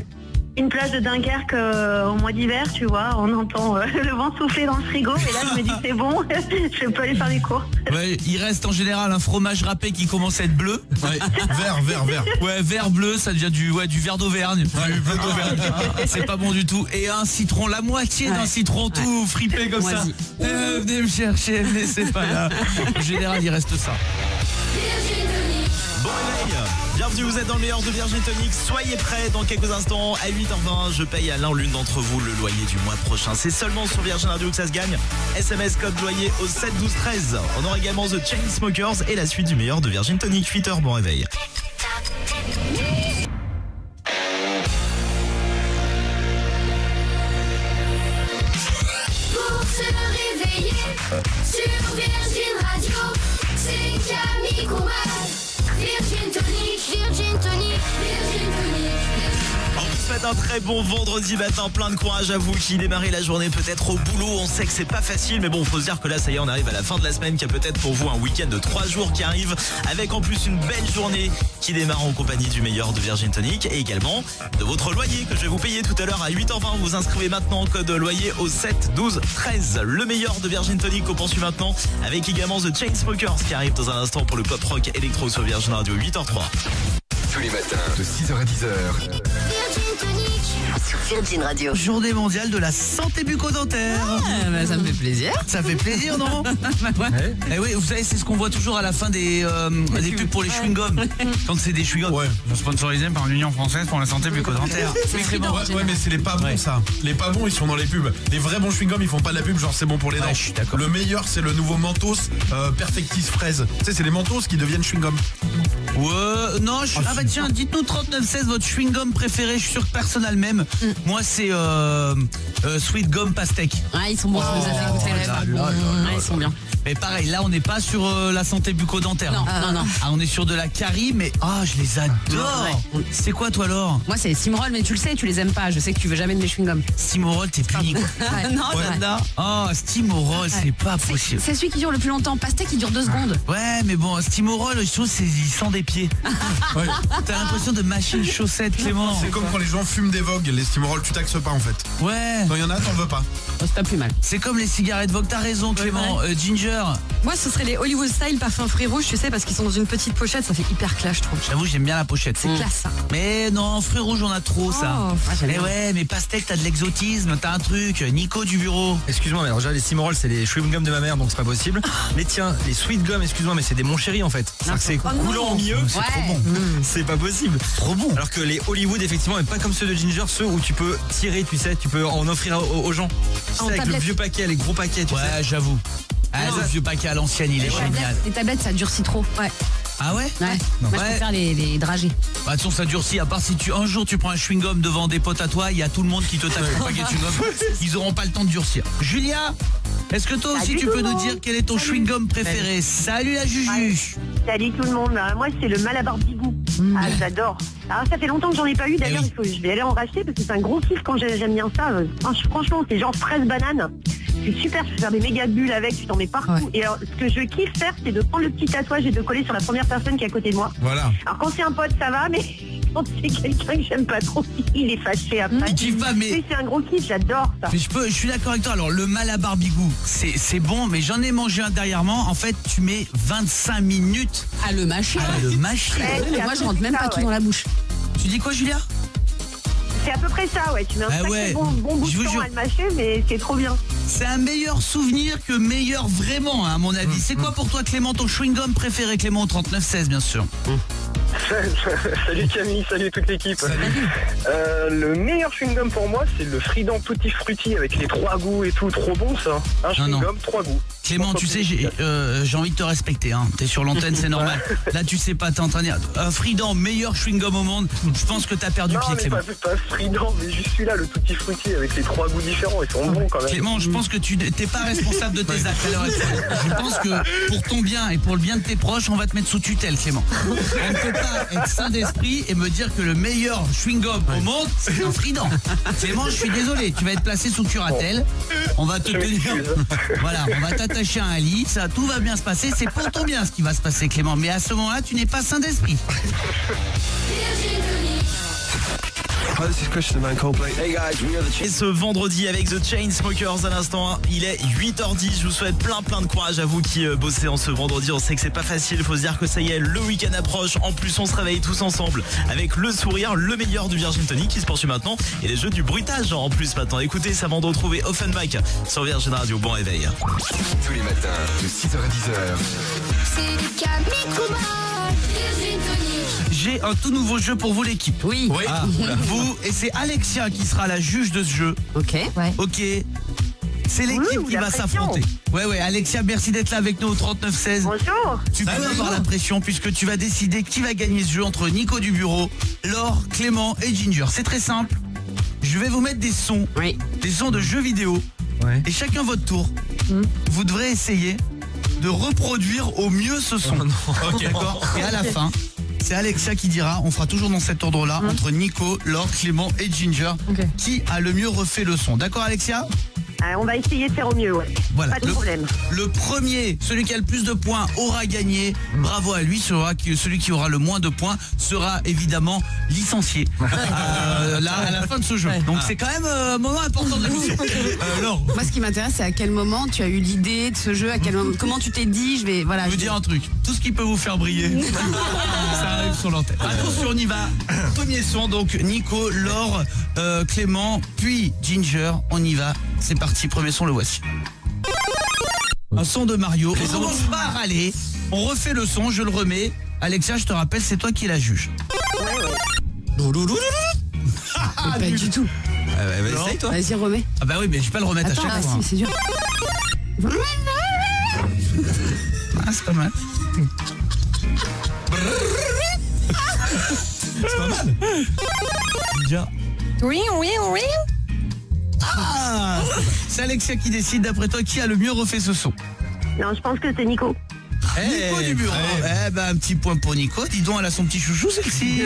Une plage de Dunkerque au mois d'hiver, tu vois, on entend le vent souffler dans le frigo et là je me dis c'est bon, je peux aller faire des courses. Ouais, il reste en général un fromage râpé qui commence à être bleu. Ouais, vert. Ouais, vert bleu, ça devient du vert d'Auvergne. Du bleu d'Auvergne. C'est pas bon du tout. Et un citron, la moitié d'un citron tout fripé comme ça. Venez me chercher, mais c'est pas là. En général, il reste ça. Bon réveil, bienvenue, vous êtes dans le meilleur de Virgin Tonic. Soyez prêts dans quelques instants. À 8h20, je paye à l'un ou l'une d'entre vous le loyer du mois prochain. C'est seulement sur Virgin Radio que ça se gagne. SMS code loyer au 7 12 13. On aura également The Chainsmokers et la suite du meilleur de Virgin Tonic. 8h, bon réveil. Pour se réveiller sur Virgin Radio, c'est Camille Combal. Virgin Tonic, Virgin Tonic, Virgin Tonic. On vous souhaite un très bon vendredi matin, plein de courage à vous qui démarrez la journée peut-être au boulot. On sait que c'est pas facile, mais bon, faut se dire que là, ça y est, on arrive à la fin de la semaine, qu'il y a peut-être pour vous un week-end de 3 jours qui arrive, avec en plus une belle journée qui démarre en compagnie du meilleur de Virgin Tonic et également de votre loyer que je vais vous payer tout à l'heure à 8h20. Vous inscrivez maintenant code loyer au 7 12 13. Le meilleur de Virgin Tonic qu'on poursuit maintenant avec également The Chainsmokers qui arrive dans un instant pour le pop rock électro sur Virgin Radio 8h03. Tous les matins de 6h à 10h. Virgin Tonic. Sur Virgin Radio. Journée mondiale de la santé bucco-dentaire. Bah, ça me fait plaisir. Ça fait plaisir, non? Ouais. Eh oui, vous savez, c'est ce qu'on voit toujours à la fin des pubs pour les chewing-gums. Quand c'est des chewing-gums. Ouais, sponsorisés par l'Union française pour la santé bucco-dentaire. Ouais, mais c'est les pas bons, ça. Les pas bons, ils sont dans les pubs. Les vrais bons chewing-gums, ils font pas de la pub, genre c'est bon pour les dents. Je suis d'accord. Le meilleur, c'est le nouveau Mentos Perfectis fraise. Tu sais, c'est les Mentos qui deviennent chewing-gum. Ouais, non, ah bah tiens, dites-nous 3916 votre chewing-gum préféré. Je suis sûr que personne n'a le même. Moi, c'est Sweet Gum Pastèque. Ouais, ils sont bons, ça nous a fait goûter les lèvres. Ouais, ils sont bien. Mais pareil, là, on n'est pas sur la santé bucco-dentaire. Non. Ah, on est sur de la carie, mais je les adore. Ouais. C'est quoi, toi, Laure? Moi, c'est Simrol, mais tu le sais, tu les aimes pas. Je sais que tu veux jamais de mes chewing-gums. Simrol, t'es puni, quoi. Non, Stimorol, c'est pas possible. C'est celui qui dure le plus longtemps. Pastèque, il dure 2 secondes. Ouais, mais bon, Stimorol, je trouve il sent des pieds. Ouais. T'as l'impression de mâcher une chaussette, Clément. C'est comme quand les gens fument des Vogue, les Stimorol, tu taxes pas en fait. Ouais. Quand il y en a, t'en veux pas. C'est pas plus mal. C'est comme les cigarettes Vogue, t'as raison, Clément. Ginger. Moi, ce serait les Hollywood Style parfum fruits rouges, tu sais, parce qu'ils sont dans une petite pochette, ça fait hyper clash, je trouve. J'avoue, j'aime bien la pochette. C'est classe, ça. Mais non, fruits rouges, on a trop, ça. Mais ouais, mais Pastèque, t'as de l'exotisme, t'as un truc. Nico du bureau. Excuse-moi, mais alors déjà, les Simorol, c'est les chewing-gums de ma mère, donc c'est pas possible. Mais tiens, les sweet gums, excuse-moi, mais c'est des mon chéri en fait. C'est coulant en mieux. C'est trop bon. C'est pas possible. Trop bon. Alors que les Hollywood, effectivement, mais pas comme ceux de Ginger, ceux où tu peux tirer, tu sais, tu peux en offrir aux gens. Tu sais, avec le vieux paquet, les gros paquets, tu sais. Ouais, j'avoue. Le vieux paquet à l'ancienne, il est génial. Les tablettes, ça durcit trop. Ouais. Ah ouais? Ouais. Moi, je préfère les dragées. Bah, attention, ça durcit. À part si un jour tu prends un chewing-gum devant des potes à toi, il y a tout le monde qui te tape le paquet de chewing-gum. Ils auront pas le temps de durcir. Julia, est-ce que toi aussi tu peux nous dire quel est ton chewing-gum préféré? Salut la Juju. Salut tout le monde. Moi, c'est le Malabar Bigou. Ah, j'adore. Alors, ça fait longtemps que j'en ai pas eu. D'ailleurs, je vais aller en racheter parce que c'est un gros kiff quand j'aime bien ça. Franchement, c'est genre fraise banane. C'est super, tu peux faire des méga bulles avec, tu t'en mets partout. Ouais. Et alors, ce que je kiffe faire, c'est de prendre le petit tatouage et de coller sur la première personne qui est à côté de moi. Voilà. Alors, quand c'est un pote, ça va, mais quand c'est quelqu'un que j'aime pas trop, il est fâché après. Il kiffe pas, mais... C'est un gros kiff, j'adore ça. Mais je suis d'accord avec toi. Alors, le Malabar Bigou, c'est bon, mais j'en ai mangé un dernièrement. En fait, tu mets 25 minutes à le mâcher. À le mâcher. Moi, je rentre même pas tout dans la bouche. Tu dis quoi, Julia? C'est à peu près ça, ouais. Tu mets un sacré bon bout de temps à le mâcher, mais c'est trop bien. C'est un meilleur souvenir que meilleur vraiment, hein, à mon avis. C'est quoi pour toi, Clément, ton chewing-gum préféré, Clément, 3916, bien sûr. Salut Camille, salut toute l'équipe. Le meilleur chewing-gum pour moi, c'est le Freedom Tutti Frutti avec les 3 goûts et tout, trop bon ça. Un chewing-gum, 3 goûts. Clément, tu sais, j'ai envie de te respecter, hein. T'es sur l'antenne, c'est normal. Là, tu sais pas, t'es en train de dire Freedom, meilleur chewing-gum au monde. Je pense que t'as perdu pied, Clément. Non, mais pas Freedom, mais juste celui-là, le Tutti Frutti avec les 3 goûts différents, ils sont bons quand même. Clément, je pense que tu t'es pas responsable de tes actes à l'heure actuelle. Je pense que pour ton bien et pour le bien de tes proches, on va te mettre sous tutelle, Clément. On ne peut pas être sain d'esprit et me dire que le meilleur chewing-gum au monde, c'est un Freedom. Clément, je suis désolé, tu vas être placé sous curatelle. On va te tenir. Voilà, on va t'attacher à un lit, ça, tout va bien se passer. C'est pour ton bien ce qui va se passer, Clément. Mais à ce moment-là, tu n'es pas sain d'esprit. Et ce vendredi avec The Chainsmokers à l'instant, il est 8h10. Je vous souhaite plein de courage à vous qui bossez en ce vendredi. On sait que c'est pas facile, il faut se dire que ça y est, le week-end approche. En plus, on se réveille tous ensemble avec le sourire, le meilleur du Virgin Tonic qui se poursuit maintenant. Et les jeux du bruitage en plus maintenant. Écoutez, ça avant de retrouver Offenbach sur Virgin Radio. Bon réveil. Tous les matins, de 6h à 10h. C'est Camille Combal, Virgin Tonic. J'ai un tout nouveau jeu pour vous, l'équipe. Oui. Ah, vous, et c'est Alexia qui sera la juge de ce jeu. Ok. Ouais. Ok. C'est l'équipe qui va s'affronter. Ouais, Alexia, merci d'être là avec nous au 3916. Bonjour. Tu peux avoir la pression puisque tu vas décider qui va gagner ce jeu entre Nico du bureau, Laure, Clément et Ginger. C'est très simple. Je vais vous mettre des sons, des sons de jeux vidéo. Ouais. Et chacun votre tour, vous devrez essayer de reproduire au mieux ce son. Ok, d'accord. Et à la fin, c'est Alexia qui dira, on fera toujours dans cet ordre-là, entre Nico, Laure, Clément et Ginger, qui a le mieux refait le son. D'accord, Alexia ? On va essayer de faire au mieux, ouais. Voilà. Pas de problème. Le premier, celui qui a le plus de points, aura gagné. Bravo à lui. Celui qui aura le moins de points sera évidemment licencié. Là, à la fin de ce jeu. Donc c'est quand même un moment important de l'émission. Laure. Moi, ce qui m'intéresse, c'est à quel moment tu as eu l'idée de ce jeu, à quel moment, comment tu t'es dit, je vais vous dire un truc. Tout ce qui peut vous faire briller, ça arrive sur l'antenne. Attention, on y va. Premier son, donc Nico, Laure, Clément, puis Ginger. On y va. C'est parti, premier son, le voici. Un son de Mario. On commence pas à râler. On refait le son, je le remets. Alexia, je te rappelle, c'est toi qui es la juge. Pas du tout. Essaye, toi. Vas-y, remets. Ah bah oui, mais je vais pas le remettre à chaque fois. Si, c'est dur. Ah, c'est pas mal. C'est pas mal. Ginger. Oui. Ah, c'est Alexia qui décide, d'après toi, qui a le mieux refait ce son. Non, je pense que c'est Nico. Nico du bureau. Un petit point pour Nico. Dis donc, elle a son petit chouchou, celle-ci.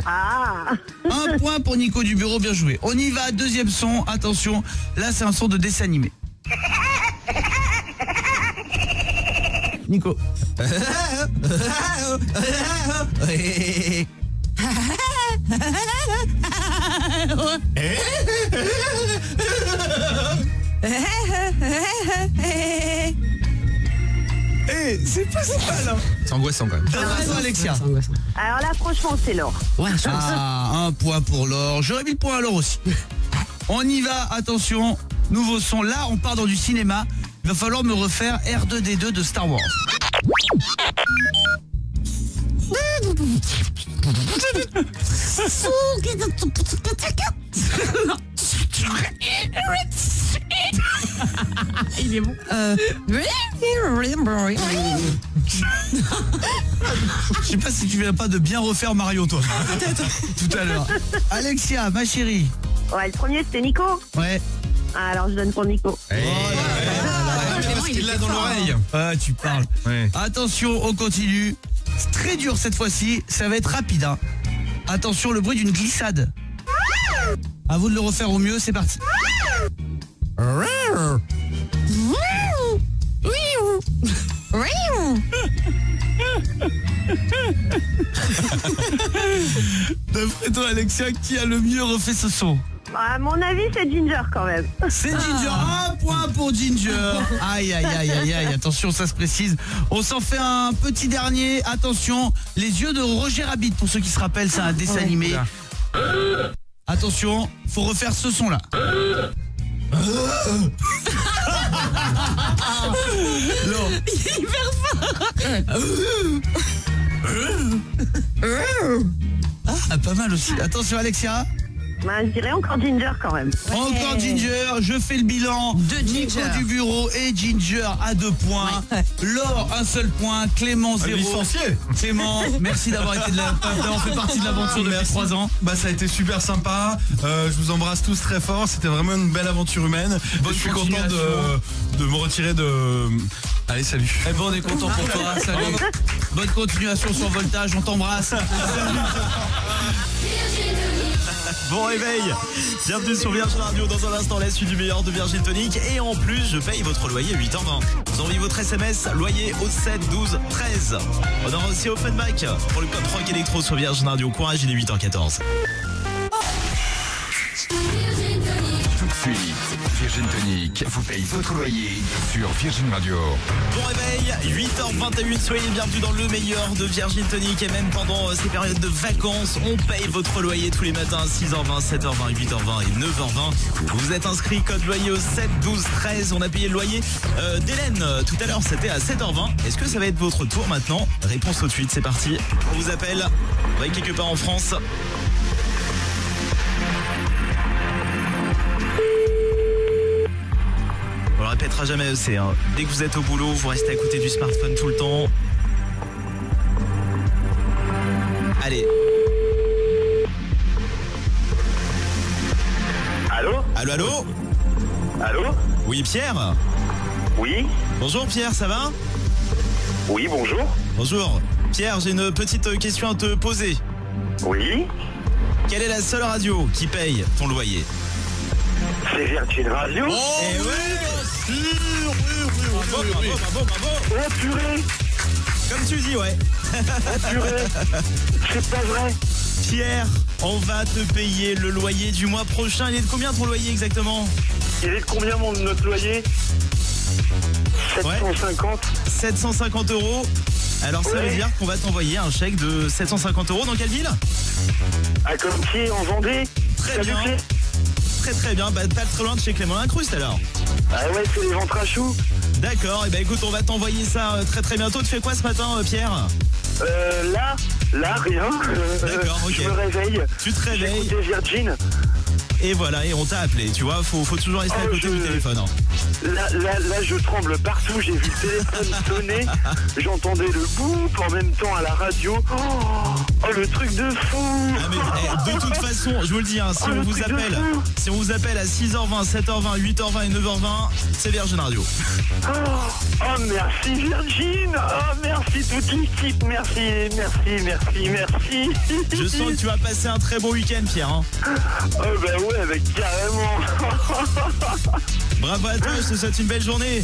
Un point pour Nico du bureau, bien joué. On y va, deuxième son. Attention, là, c'est un son de dessin animé. Nico. C'est pas si mal, hein. C'est angoissant quand même. T'as raison, Alexia. Alors là, franchement, c'est Laure. Ouais, un point pour Laure. J'aurais mis le point à Laure aussi. On y va, attention. Nouveau son. Là, on part dans du cinéma. Il va falloir me refaire R2D2 de Star Wars. Il est bon. Je sais pas si tu viens pas de bien refaire Mario, toi. Peut-être. Tout à l'heure. Alexia, ma chérie. Ouais, le premier, c'était Nico. Ouais. Alors, je donne pour Nico. Parce qu'il l'a dans l'oreille. Ah, tu parles. Ouais. Attention, on continue. C'est très dur cette fois-ci. Ça va être rapide, hein. Attention, le bruit d'une glissade. À vous de le refaire au mieux, c'est parti. D'après toi, Alexia, qui a le mieux refait ce son? À mon avis, c'est Ginger quand même. C'est Ginger, un point pour Ginger. Aïe, attention, ça se précise. On s'en fait un petit dernier. Attention, les yeux de Roger Rabbit, pour ceux qui se rappellent, c'est un dessin animé. Attention, faut refaire ce son là. Non. Il est hyper fort. Ah, pas mal aussi. Attention Alexia. Bah, je dirais encore Ginger quand même. Encore Ginger, je fais le bilan. Nico du bureau et Ginger à 2 points. Laure, 1 seul point. Clément, 0. Licencié. Clément, merci d'avoir fait partie de l'aventure depuis 3 ans. Bah ça a été super sympa. Je vous embrasse tous très fort. C'était vraiment une belle aventure humaine. Je suis content de me retirer de... Allez, salut. Eh bon, on est content pour toi. Salut. Bonne continuation sur Voltage, on t'embrasse. Bon réveil. Bienvenue sur Virgin Radio. Dans un instant, la suite du meilleur de Virgin Tonic. Et en plus, je paye votre loyer à 8h20. Vous envoyez votre SMS, loyer au 7 12 13. On aura aussi Offenbach pour le code rock électro sur Virgin Radio. Courage, il est 8h14. Tout de suite, Virgin Tonic vous paye votre loyer sur Virgin Radio. Bon réveil, 8h21, soyez bienvenus dans le meilleur de Virgin Tonic. Et même pendant ces périodes de vacances, on paye votre loyer tous les matins, 6h20, 7h20, 8h20 et 9h20. Vous êtes inscrits, code loyer au 7 12 13. On a payé le loyer d'Hélène tout à l'heure, c'était à 7h20. Est-ce que ça va être votre tour maintenant? Réponse tout de suite, c'est parti. On vous appelle, on va être quelque part en France. On le répétera jamais assez, hein. Dès que vous êtes au boulot, vous restez à côté du smartphone tout le temps. Allez. Allô? Allô, allô? Allô? Oui, Pierre? Oui? Bonjour Pierre, ça va? Oui, bonjour. Bonjour. Pierre, j'ai une petite question à te poser. Oui? Quelle est la seule radio qui paye ton loyer? C'est Virgin Radio? Oh, eh oui, bien sûr. Bravo. Oh purée! Comme tu dis, ouais. Oh purée! C'est pas vrai! Pierre, on va te payer le loyer du mois prochain. Il est de combien ton loyer exactement? Il est de combien notre loyer? 750. 750 euros. Alors ça veut dire qu'on va t'envoyer un chèque de 750 euros. Dans quelle ville? À Compiègne, en Vendée. Très bien. Très bien, bah pas très loin de chez Clément Lincruste alors. Ah ouais, c'est les ventres à choux. D'accord, et bah écoute, on va t'envoyer ça très bientôt. Tu fais quoi ce matin Pierre? Là, rien. D'accord, ok. Je me réveille. Tu te réveilles. J'écoutais Virgin. Et voilà, et on t'a appelé, tu vois, faut toujours rester à côté du téléphone. Hein. Là, je tremble partout, j'ai vu le téléphone sonner, j'entendais le boum en même temps à la radio. Oh, le truc de fou! Ah mais, de toute façon, je vous le dis, hein, si on vous appelle à 6h20, 7h20, 8h20 et 9h20, c'est Virgin Radio. Oh, merci Virgin! Oh, merci toute l'équipe, merci. Je sens que tu vas passer un très beau week-end, Pierre. Hein. Oh, bah ouais, mais carrément! Bravo à toi, je te souhaite une belle journée.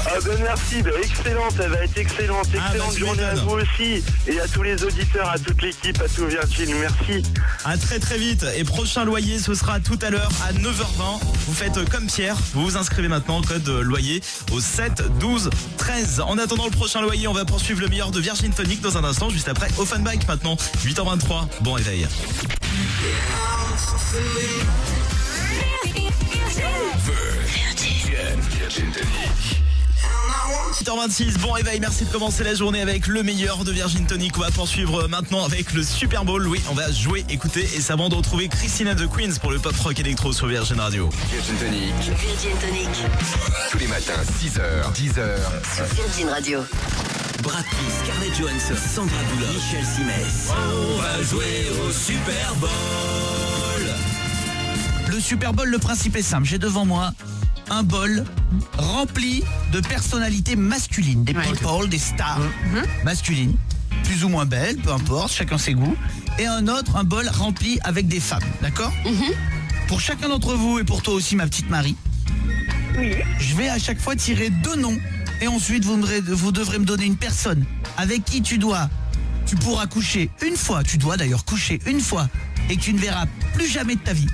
Ah ben merci, excellente, elle va être excellente. Excellente journée à vous aussi. Et à tous les auditeurs, à toute l'équipe, à tout Virgin, merci. À très vite. Et prochain loyer, ce sera tout à l'heure à 9h20. Vous faites comme Pierre, vous vous inscrivez maintenant, code loyer au 7 12 13. En attendant le prochain loyer, on va poursuivre le meilleur de Virgin Tonic dans un instant, juste après Offenbach maintenant, 8h23. Bon réveil. Virgin Tonic. 8h26, bon réveil, merci de commencer la journée avec le meilleur de Virgin Tonic. On va poursuivre maintenant avec le Super Bowl. Oui, on va jouer, écouter et c'est avant de retrouver Christina de Queens pour le pop rock électro sur Virgin Radio. Virgin Tonic. Virgin Tonic. Tous les matins, 6h, 10h. Sur Virgin Radio. Brad Pitt, Scarlett Johansson, Sandra Bullock, Michel Simès. On va jouer au Super Bowl. Le Super Bowl, le principe est simple. J'ai devant moi un bol rempli de personnalités masculines, des people, des stars masculines, plus ou moins belles, peu importe, chacun ses goûts. Et un bol rempli avec des femmes, d'accord? Pour chacun d'entre vous et pour toi aussi, ma petite Marie, je vais à chaque fois tirer 2 noms et ensuite vous devrez me donner une personne avec qui tu pourras coucher une fois, tu dois d'ailleurs coucher une fois et que tu ne verras plus jamais de ta vie.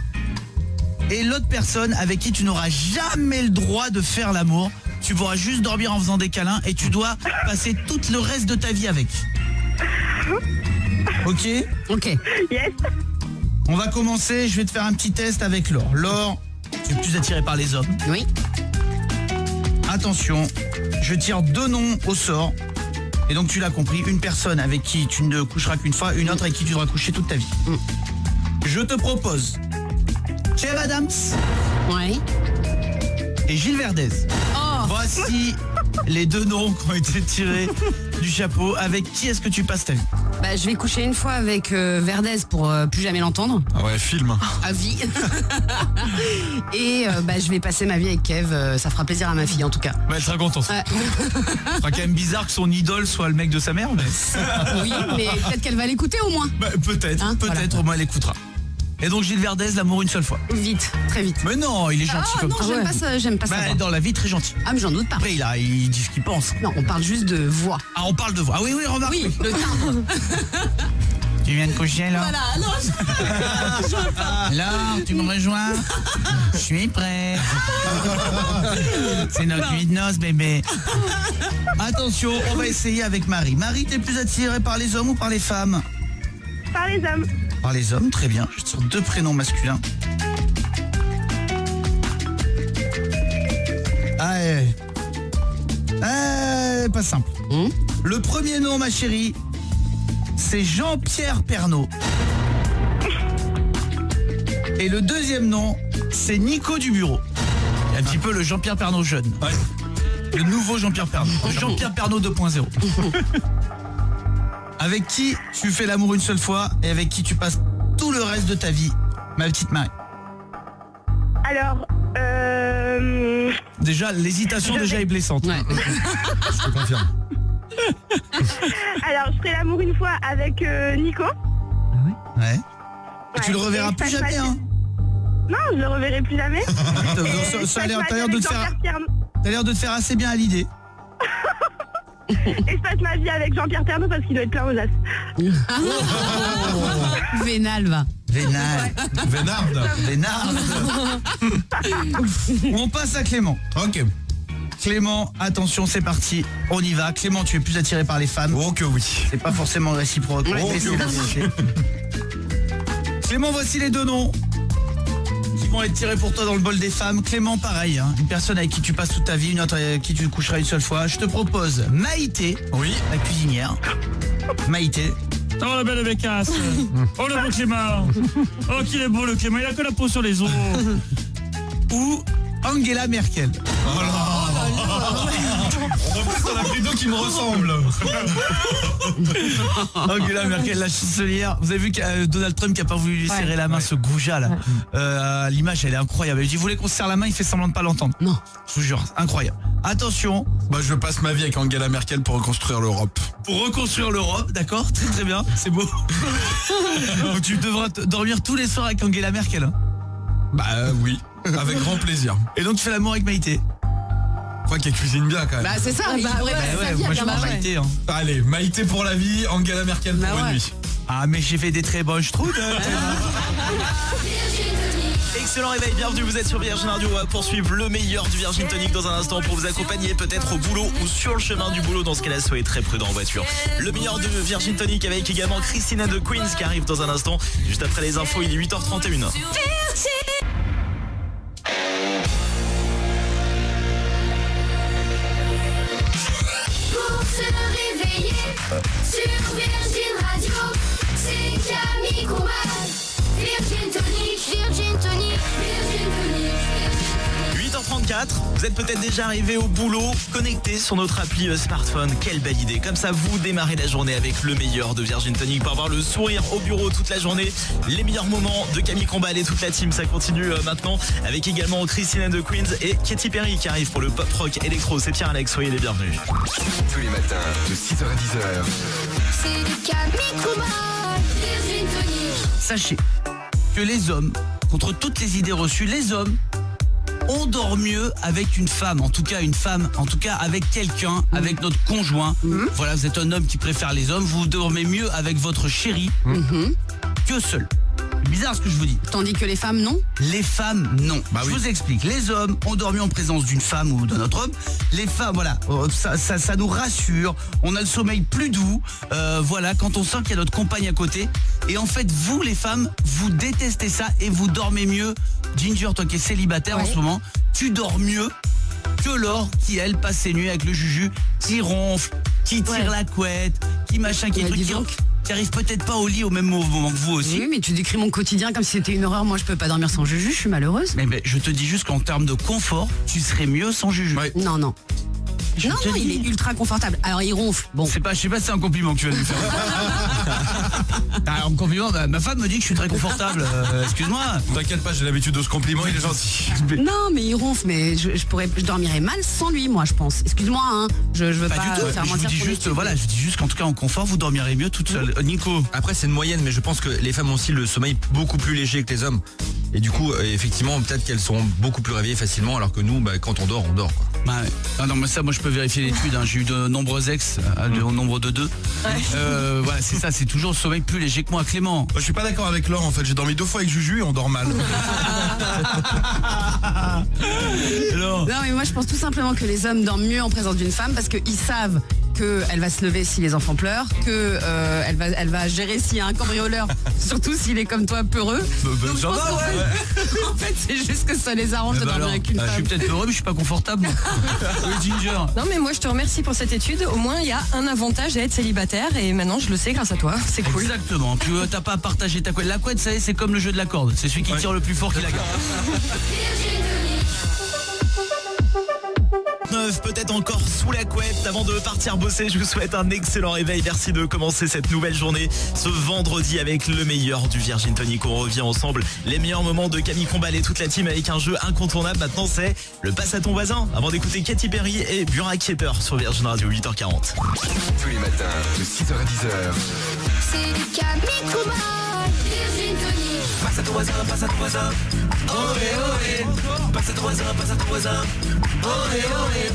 Et l'autre personne avec qui tu n'auras jamais le droit de faire l'amour, tu pourras juste dormir en faisant des câlins et tu dois passer tout le reste de ta vie avec. Ok? Ok. Yes. On va commencer, je vais te faire un petit test avec Laure. Laure, tu es plus attirée par les hommes. Oui. Attention, je tire 2 noms au sort. Et donc tu l'as compris, une personne avec qui tu ne coucheras qu'une fois, une autre avec qui tu devras coucher toute ta vie. Je te propose Kev Adams. Ouais. Et Gilles Verdez. Oh. Voici les 2 noms qui ont été tirés du chapeau. Avec qui est-ce que tu passes ta vie? Bah, je vais coucher une fois avec Verdez pour plus jamais l'entendre. Ah ouais, film. À vie. Et je vais passer ma vie avec Kev. Ça fera plaisir à ma fille en tout cas. Bah, elle sera contente. Ouais. C'est quand même bizarre que son idole soit le mec de sa mère. Mais... Oui, mais peut-être qu'elle va l'écouter au moins. Bah, peut-être, Hein, peut-être voilà. au moins elle écoutera. Et donc Gilles Verdez, l'amour une seule fois. Vite, très vite. Mais non, il est gentil comme non, j'aime pas ça, j'aime pas ça. Bah, dans la vie, très gentil. Ah, mais j'en doute pas. Après, il dit ce qu'il pense. Non, on parle juste de voix. Ah, on parle de voix. Ah oui, remarque. Oui, le timbre. Tu viens de coucher, là? Voilà, non, je veux pas. Laure, tu me rejoins? Je suis prêt. C'est notre nuit de noces, bébé. Attention, on va essayer avec Marie. Marie, t'es plus attirée par les hommes ou par les femmes? Par les hommes. Par les hommes, très bien. Je tire 2 prénoms masculins. Ah, pas simple. Le premier nom, ma chérie, c'est Jean-Pierre Pernaut. Et le deuxième nom, c'est Nico Dubureau. Un petit peu le Jean-Pierre Pernaut jeune. Ouais. Le nouveau Jean-Pierre Pernaut. Le Jean-Pierre Pernaut 2.0. Avec qui tu fais l'amour une seule fois et avec qui tu passes tout le reste de ta vie, ma petite Marie? Alors, Déjà, l'hésitation est blessante. Ouais. Je te confirme. alors, je ferai l'amour une fois avec Nico. Ouais. Et tu le Ouais, reverras et plus ça jamais, passe- hein? Non, je le reverrai plus jamais. Ça a l'air de te faire... T'as l'air de te faire assez bien à l'idée. Et je passe ma vie avec Jean-Pierre Pernaut parce qu'il doit être plein aux as. Vénal, va. Vénal. Vénarde. On passe à Clément. Ok. Clément, attention, c'est parti. On y va. Clément, tu es plus attiré par les femmes? Oh que oui. C'est pas forcément réciproque. Oh Mais que c'est oui. vérifié. Clément, voici les 2 noms qui vont être tirés pour toi dans le bol des femmes. Clément, pareil, hein, une personne avec qui tu passes toute ta vie, une autre avec qui tu coucheras une seule fois. Je te propose Maïté, Oui. la cuisinière. Maïté. Oh la belle bécasse. Oh le beau Clément. Oh qu'il est beau le Clément, il a que la peau sur les os. Ou Angela Merkel. Oh là. En plus, on a pris 2 qui me ressemblent. Angela Merkel, la chancelière. Vous avez vu que Donald Trump qui a pas voulu lui serrer la main, ce goujat là. L'image, elle est incroyable. Il dit, vous voulez qu'on se serre la main, il fait semblant de pas l'entendre. Non. Je vous jure, incroyable. Attention. Bah, je passe ma vie avec Angela Merkel pour reconstruire l'Europe. Pour reconstruire l'Europe, d'accord? Très très bien, c'est beau. Donc tu devras dormir tous les soirs avec Angela Merkel. Hein. Bah oui, avec grand plaisir. Et donc tu fais l'amour avec Maïté? Je crois qu'elle cuisine bien quand même. Bah, c'est ça, il pourrait passer sa vie moi avec je un prends mari. Maïté. Hein. Allez, Maïté pour la vie, Angela Merkel pour une nuit. Ah mais j'ai fait des très bons strudels. Excellent réveil, bienvenue, vous êtes sur Virgin Radio. On va poursuivre le meilleur du Virgin Tonic dans un instant pour vous accompagner peut-être au boulot ou sur le chemin du boulot. Dans ce cas-là, soyez très prudents en voiture. Le meilleur de Virgin Tonic avec également Christina de Queens qui arrive dans un instant. Juste après les infos, il est 8h31. Pour se réveiller sur Virgin Radio, c'est Camille Combal. Virgin Tonic, Virgin Tonic, Virgin Tonic. 8h34, vous êtes peut-être déjà arrivé au boulot, connecté sur notre appli smartphone. Quelle belle idée. Comme ça, vous démarrez la journée avec le meilleur de Virgin Tonic pour avoir le sourire au bureau toute la journée. Les meilleurs moments de Camille Combal et toute la team, ça continue maintenant avec également Christina de Queens et Katy Perry qui arrive pour le pop rock électro. C'est Pierre-Alex, soyez les bienvenus. Tous les matins, de 6h à 10h. C'est Camille Combal, Virgin Tonic. Sachez que les hommes, contre toutes les idées reçues, les hommes on dort mieux avec une femme, en tout cas avec quelqu'un, avec notre conjoint. Voilà, vous êtes un homme qui préfère les hommes, vous dormez mieux avec votre chérie que seul. C'est bizarre ce que je vous dis. Tandis que les femmes, non? Les femmes, non. Je vous explique. Les hommes ont dormi en présence d'une femme ou d'un autre homme. Les femmes, voilà, ça nous rassure. On a le sommeil plus doux. Voilà, quand on sent qu'il y a notre compagne à côté, Et en fait, vous les femmes, vous détestez ça et vous dormez mieux. Ginger, toi qui es célibataire en ce moment, tu dors mieux que Laure qui, elle, passe ses nuits avec le juju, qui ronfle, qui tire la couette, qui machin, qui arrive peut-être pas au lit au même moment que vous aussi. Oui, mais tu décris mon quotidien comme si c'était une horreur. Moi, je peux pas dormir sans juju, je suis malheureuse. Mais je te dis juste qu'en termes de confort, tu serais mieux sans juju. Non, non. Non, il est ultra confortable. Alors, il ronfle. Bon. Je sais pas si c'est un compliment que tu vas lui faire. Alors, un compliment, ma femme me dit que je suis très confortable. Excuse-moi. T'inquiète pas, j'ai l'habitude de ce compliment, il est gentil. Non, mais il ronfle, mais je dormirais mal sans lui, moi, je pense. Excuse-moi, hein. Je veux pas du tout. faire mentir. Je dis juste qu'en tout cas, en confort, vous dormirez mieux toute seule. Nico. Après, c'est une moyenne, mais je pense que les femmes ont aussi le sommeil beaucoup plus léger que les hommes. Et du coup, effectivement, peut-être qu'elles sont beaucoup plus réveillées facilement, alors que nous, quand on dort, quoi. Non, mais ça, moi, je peux vérifier l'étude. Hein. J'ai eu de nombreux ex, au nombre de 2. Voilà, c'est ça, c'est toujours le sommeil plus léger que moi, Clément. Je suis pas d'accord avec Laure, en fait. J'ai dormi 2 fois avec Juju et on dort mal. Non, mais moi, je pense tout simplement que les hommes dorment mieux en présence d'une femme parce qu'ils savent qu'elle va se lever si les enfants pleurent, qu'elle va gérer s'il y a un cambrioleur, surtout s'il est comme toi peureux. Donc, ça va, en fait, c'est juste que ça les arrange de dormir avec une femme. Je suis peut-être peureux, mais je suis pas confortable. Oui, Ginger. Non, mais moi, je te remercie pour cette étude. Au moins, il y a un avantage à être célibataire et maintenant, je le sais grâce à toi. C'est cool. Exactement. Puis t'as pas à partager ta couette. La couette, ça y est, c'est comme le jeu de la corde. C'est celui qui tire le plus fort qui la garde. Peut-être encore sous la couette avant de partir bosser. Je vous souhaite un excellent réveil. Merci de commencer cette nouvelle journée ce vendredi avec le meilleur du Virgin Tonic. On revient ensemble les meilleurs moments de Camille Combal et toute la team avec un jeu incontournable. Maintenant c'est le passe à ton voisin avant d'écouter Katy Perry et Burak Kieper sur Virgin Radio 8h40. Tous les matins de 6h à 10h. C'est Camille Combal, Virgin Tonic. Passe à ton voisin, passe à ton voisin. Ohé, ohé. Passe à ton voisin, passe à ton voisin. Ohé, ohé.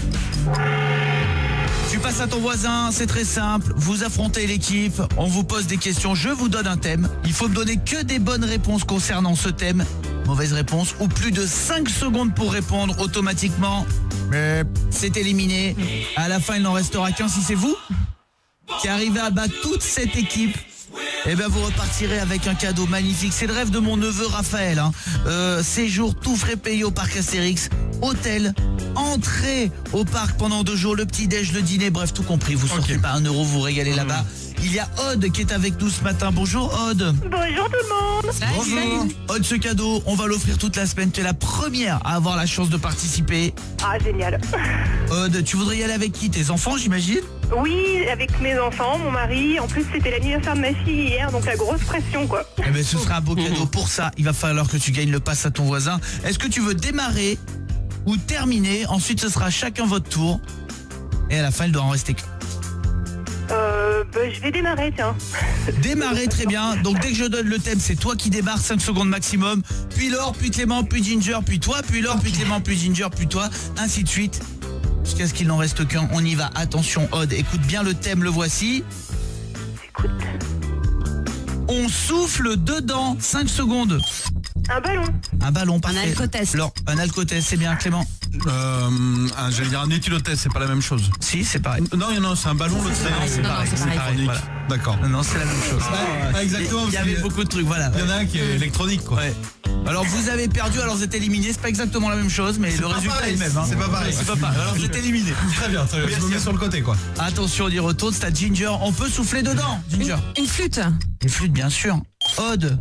Tu passes à ton voisin, c'est très simple. Vous affrontez l'équipe, on vous pose des questions, je vous donne un thème. Il faut me donner que des bonnes réponses concernant ce thème. Mauvaise réponse ou plus de 5 secondes pour répondre automatiquement. C'est éliminé. À la fin, il n'en restera qu'un si c'est vous qui arrivez à battre toute cette équipe. Eh bien vous repartirez avec un cadeau magnifique. C'est le rêve de mon neveu Raphaël, hein. Séjour tout frais payé au parc Astérix, hôtel, entrée au parc pendant 2 jours, le petit-déj, le dîner, bref tout compris. Vous sortez pas 1 euro, vous régalez là-bas. Il y a Aude qui est avec nous ce matin. Bonjour Aude. Bonjour tout le monde. Bonjour. Aude, ce cadeau, on va l'offrir toute la semaine. Tu es la première à avoir la chance de participer. Ah génial. Aude, tu voudrais y aller avec qui? Tes enfants, j'imagine? Oui, avec mes enfants, mon mari. En plus, c'était l'anniversaire de ma fille hier, donc la grosse pression, quoi. Eh ben, ce sera un beau cadeau. Pour ça, il va falloir que tu gagnes le pass à ton voisin. Est-ce que tu veux démarrer ou terminer? Ensuite, ce sera chacun votre tour. Et à la fin, il doit en rester qu'un. Je vais démarrer, tiens. Démarrer, très bien. Donc, dès que je donne le thème, c'est toi qui démarres, 5 secondes maximum. Puis Laure, puis Clément, puis Ginger, puis toi. Puis Laure, puis Clément, puis Ginger, puis toi. Ainsi de suite. Jusqu'à ce qu'il n'en reste qu'un. On y va. Attention, Aude, écoute bien le thème, le voici. Écoute. On souffle dedans. 5 secondes. Un ballon. Un ballon, parfait. Un alcotest. Laure, un alcotest, c'est bien, Clément. J'allais dire un éthylotest, c'est pas la même chose. Si, c'est pareil. Non, c'est un ballon, l'autre c'est pareil. Voilà. D'accord. Non, c'est la même chose. Exactement. Il y avait beaucoup de trucs, voilà. Il y en a un qui est électronique, quoi. Ouais. Alors vous avez perdu, alors vous êtes éliminé. C'est pas exactement la même chose, mais le résultat est le même. Hein. C'est pas pareil. C'est pas pareil. Alors vous êtes éliminé. Très bien. Je me mets sur le côté, quoi. Attention, on y retourne. C'est à Ginger. On peut souffler dedans, Ginger. Une flûte. Une flûte, bien sûr. Aude.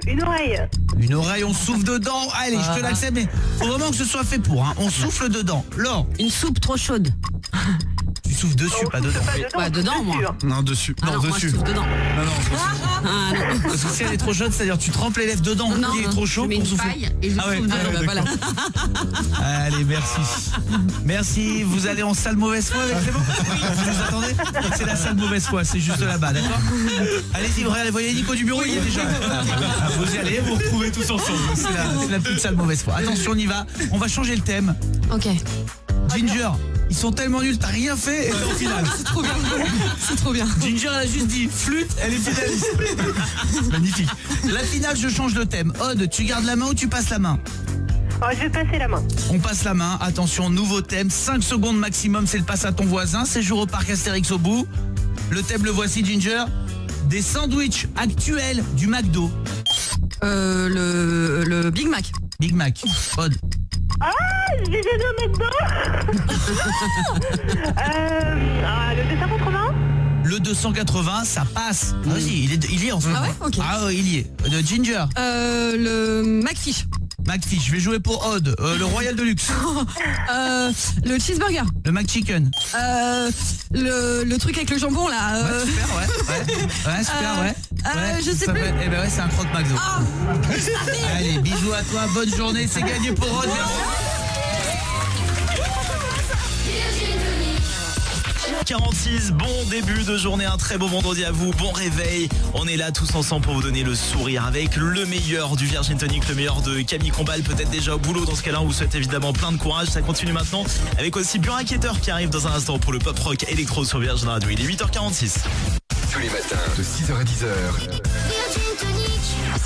Une oreille. Une oreille, on souffle dedans. Allez, je te l'accepte, mais faut vraiment que ce soit fait pour. Hein. On souffle dedans. Laure. Une soupe trop chaude. Tu souffles dessus, pas dedans. Ouais, dedans, moi. Non, dessus. Ah non, moi, je souffle dedans. Non. Parce que si elle est trop chaude, c'est-à-dire tu trempes les lèvres dedans, il est trop chaud pour souffler. Je mets une paille et je souffle dedans. Voilà. Allez, merci. Merci, vous allez en salle mauvaise foi avec Clément? Vous nous attendez? C'est la salle mauvaise foi, c'est juste là-bas, d'accord? Allez-y, voyez Nico du bureau, il y est déjà. Vous y allez, vous retrouvez tous ensemble. C'est la petite salle mauvaise foi. Attention, on y va. On va changer le thème. Ok. Ginger, ils sont tellement nuls, t'as rien fait et au final. C'est trop bien. C'est trop bien. Ginger, elle a juste dit flûte, elle est finaliste. Magnifique. La finale, je change de thème. Aude, tu gardes la main ou tu passes la main? Je vais passer la main. On passe la main. Attention, nouveau thème. 5 secondes maximum, c'est le passe à ton voisin. Séjour au parc Astérix au bout. Le thème, le voici, Ginger. des sandwichs actuels du McDo. Le Big Mac. Big Mac. Odd. Ah, j'ai des deux McDo. Le 280. Le 280, ça passe. Vas-y, il y est en ce moment. Ah ouais, ok. Ah ouais, il y est. De Ginger. Le McFish. McFish, je vais jouer pour Odd. Le Royal Deluxe. Le cheeseburger. Le McChicken. Le truc avec le jambon là. Ouais, super, ouais, super, ouais. Je sais plus. Eh ben ouais, c'est un croque McDo. Allez, bisous à toi, bonne journée, c'est gagné pour Odd. Merci. 46, bon début de journée, un très beau vendredi à vous, bon réveil. On est là tous ensemble pour vous donner le sourire avec le meilleur du Virgin Tonic, le meilleur de Camille Combal, peut-être déjà au boulot. Dans ce cas-là, on vous souhaite évidemment plein de courage. Ça continue maintenant avec aussi Bureau Inquiéteur qui arrive dans un instant pour le pop rock électro sur Virgin Radio. Il est 8h46. Tous les matins de 6h à 10h.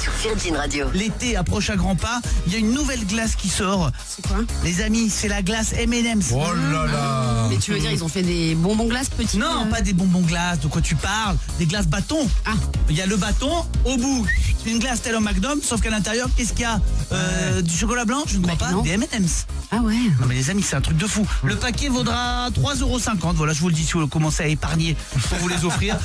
Sur Virgin Radio. L'été approche à grands pas, il y a une nouvelle glace qui sort. C'est quoi? Les amis, c'est la glace M&M's. Oh là là. Mais tu veux dire, ils ont fait des bonbons glaces petits? Non, pas des bonbons glaces, de quoi tu parles? Des glaces bâtons. Ah. Il y a le bâton, au bout, une glace telle au McDo, sauf qu'à l'intérieur, qu'est-ce qu'il y a? Du chocolat blanc? Je ne crois pas, non. des M&M's. Ah ouais. Non mais les amis, c'est un truc de fou. Le paquet vaudra 3,50 €. Voilà, je vous le dis si vous commencez à épargner pour vous les offrir.